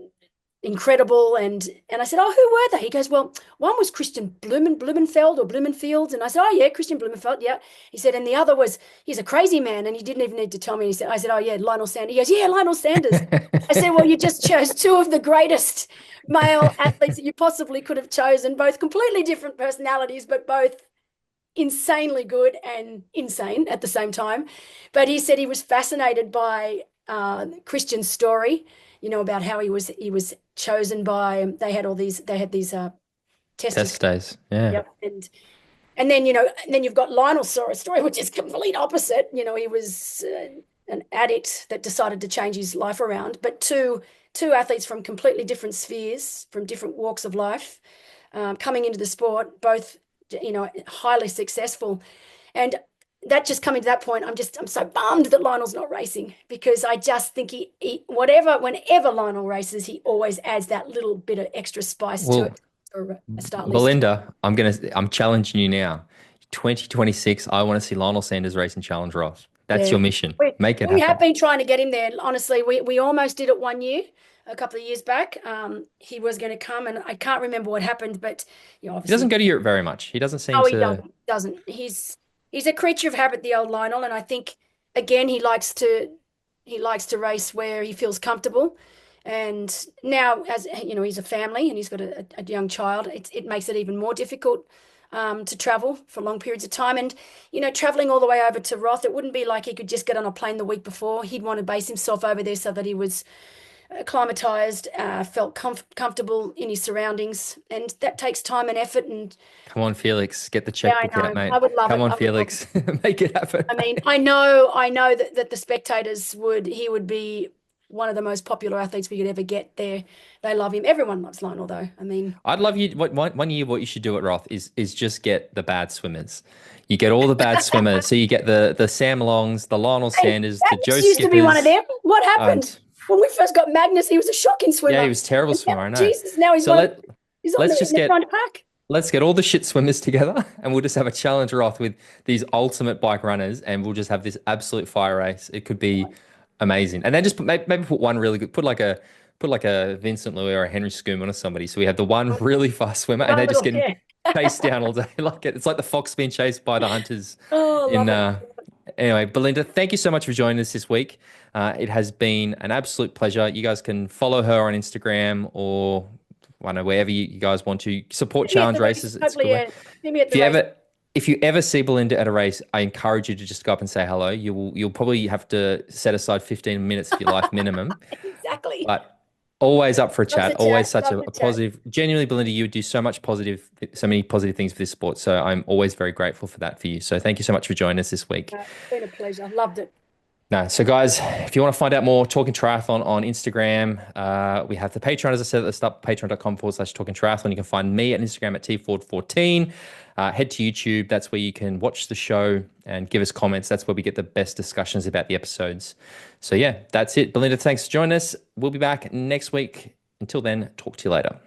incredible. And I said, oh, who were they? He goes, well, one was Christian Blumenfeld or Blumenfield. And I said, oh yeah, Christian Blumenfeld, yeah. He said, and the other was, he's a crazy man, and he didn't even need to tell me. I said, oh yeah, Lionel Sanders. He goes, yeah, Lionel Sanders. I said, well, you just chose two of the greatest male athletes that you possibly could have chosen, both completely different personalities, but both insanely good and insane at the same time. But he said he was fascinated by Christian's story, about how he was chosen by, they had these Test days. Yeah. Yep. And then you've got Lionel's story, which is complete opposite. He was an addict that decided to change his life around. But two athletes from completely different spheres, from different walks of life, coming into the sport, both highly successful. And that just coming to that point, I'm so bummed that Lionel's not racing, because I just think whenever Lionel races, he always adds that little bit of extra spice to Well, it for a start list. Belinda, I'm challenging you now. 2026, I want to see Lionel Sanders racing Challenge Roth. That's Yeah. your mission. Make it We have happen. been trying to get him there. Honestly, we almost did it one year, a couple of years back. He was going to come, and I can't remember what happened, but He obviously. doesn't go to Europe very much. He doesn't seem Oh, he to. doesn't. He's a creature of habit, the old Lionel, and I think again he likes to race where he feels comfortable. And now, as he's a family and he's got a young child, it makes it even more difficult to travel for long periods of time. And traveling all the way over to Roth, it wouldn't be like he could just get on a plane the week before. He'd want to base himself over there so that he was acclimatized, felt comfortable in his surroundings, and that takes time and effort. And Come on, Felix, get the yeah, I checkbook out, know, mate. I would love Come it. on, I would love Felix, make it happen. I mean, I know that the spectators he would be one of the most popular athletes we could ever get there. They love him. Everyone loves Lionel, though. I mean, I'd love you. One year, what you should do at Roth is just get the bad swimmers. You get all the bad swimmers. So you get the Sam Longs, the Lionel hey, Sanders, the Joe Magnus used to be one of Skippers. them. What happened And when we first got Magnus? He was a shocking yeah, he swimmer. was a terrible And now, swimmer. I know. Jesus, now So he's on let's in just the get front pack. let's get all the shit swimmers together, and we'll just have a challenge Roth with these ultimate bike runners, and we'll just have this absolute fire race. It could be amazing. And then just maybe put one really good, put like a Vincent Louis or a Henry Schoeman or somebody. So we have the one really fast swimmer, and One they're just little, getting yeah. chased down all day. It's like the fox being chased by the hunters. Oh, In love it. Anyway, Belinda, thank you so much for joining us this week. It has been an absolute pleasure. You guys can follow her on Instagram, or I don't know, wherever you guys want to support See me at challenge the race. races. It's a good Hopefully, way. yeah. See me at If the you race. ever if you ever see Belinda at a race, I encourage you to just go up and say hello. You'll probably have to set aside 15 minutes of your life minimum, Exactly. but always up for a Love chat. the Always chat. such Love a the chat. positive. Genuinely, Belinda, you do so many positive things for this sport. So I'm always very grateful for that for you. So thank you so much for joining us this week. It's been a pleasure. Loved it. No, so guys, if you want to find out more, Talking Triathlon on Instagram, we have the Patreon, as I said at the start, patreon.com/Talking Triathlon. You can find me at Instagram at tford14. Head to YouTube. That's where you can watch the show and give us comments. That's where we get the best discussions about the episodes. So yeah, that's it. Belinda, thanks for joining us. We'll be back next week. Until then, talk to you later.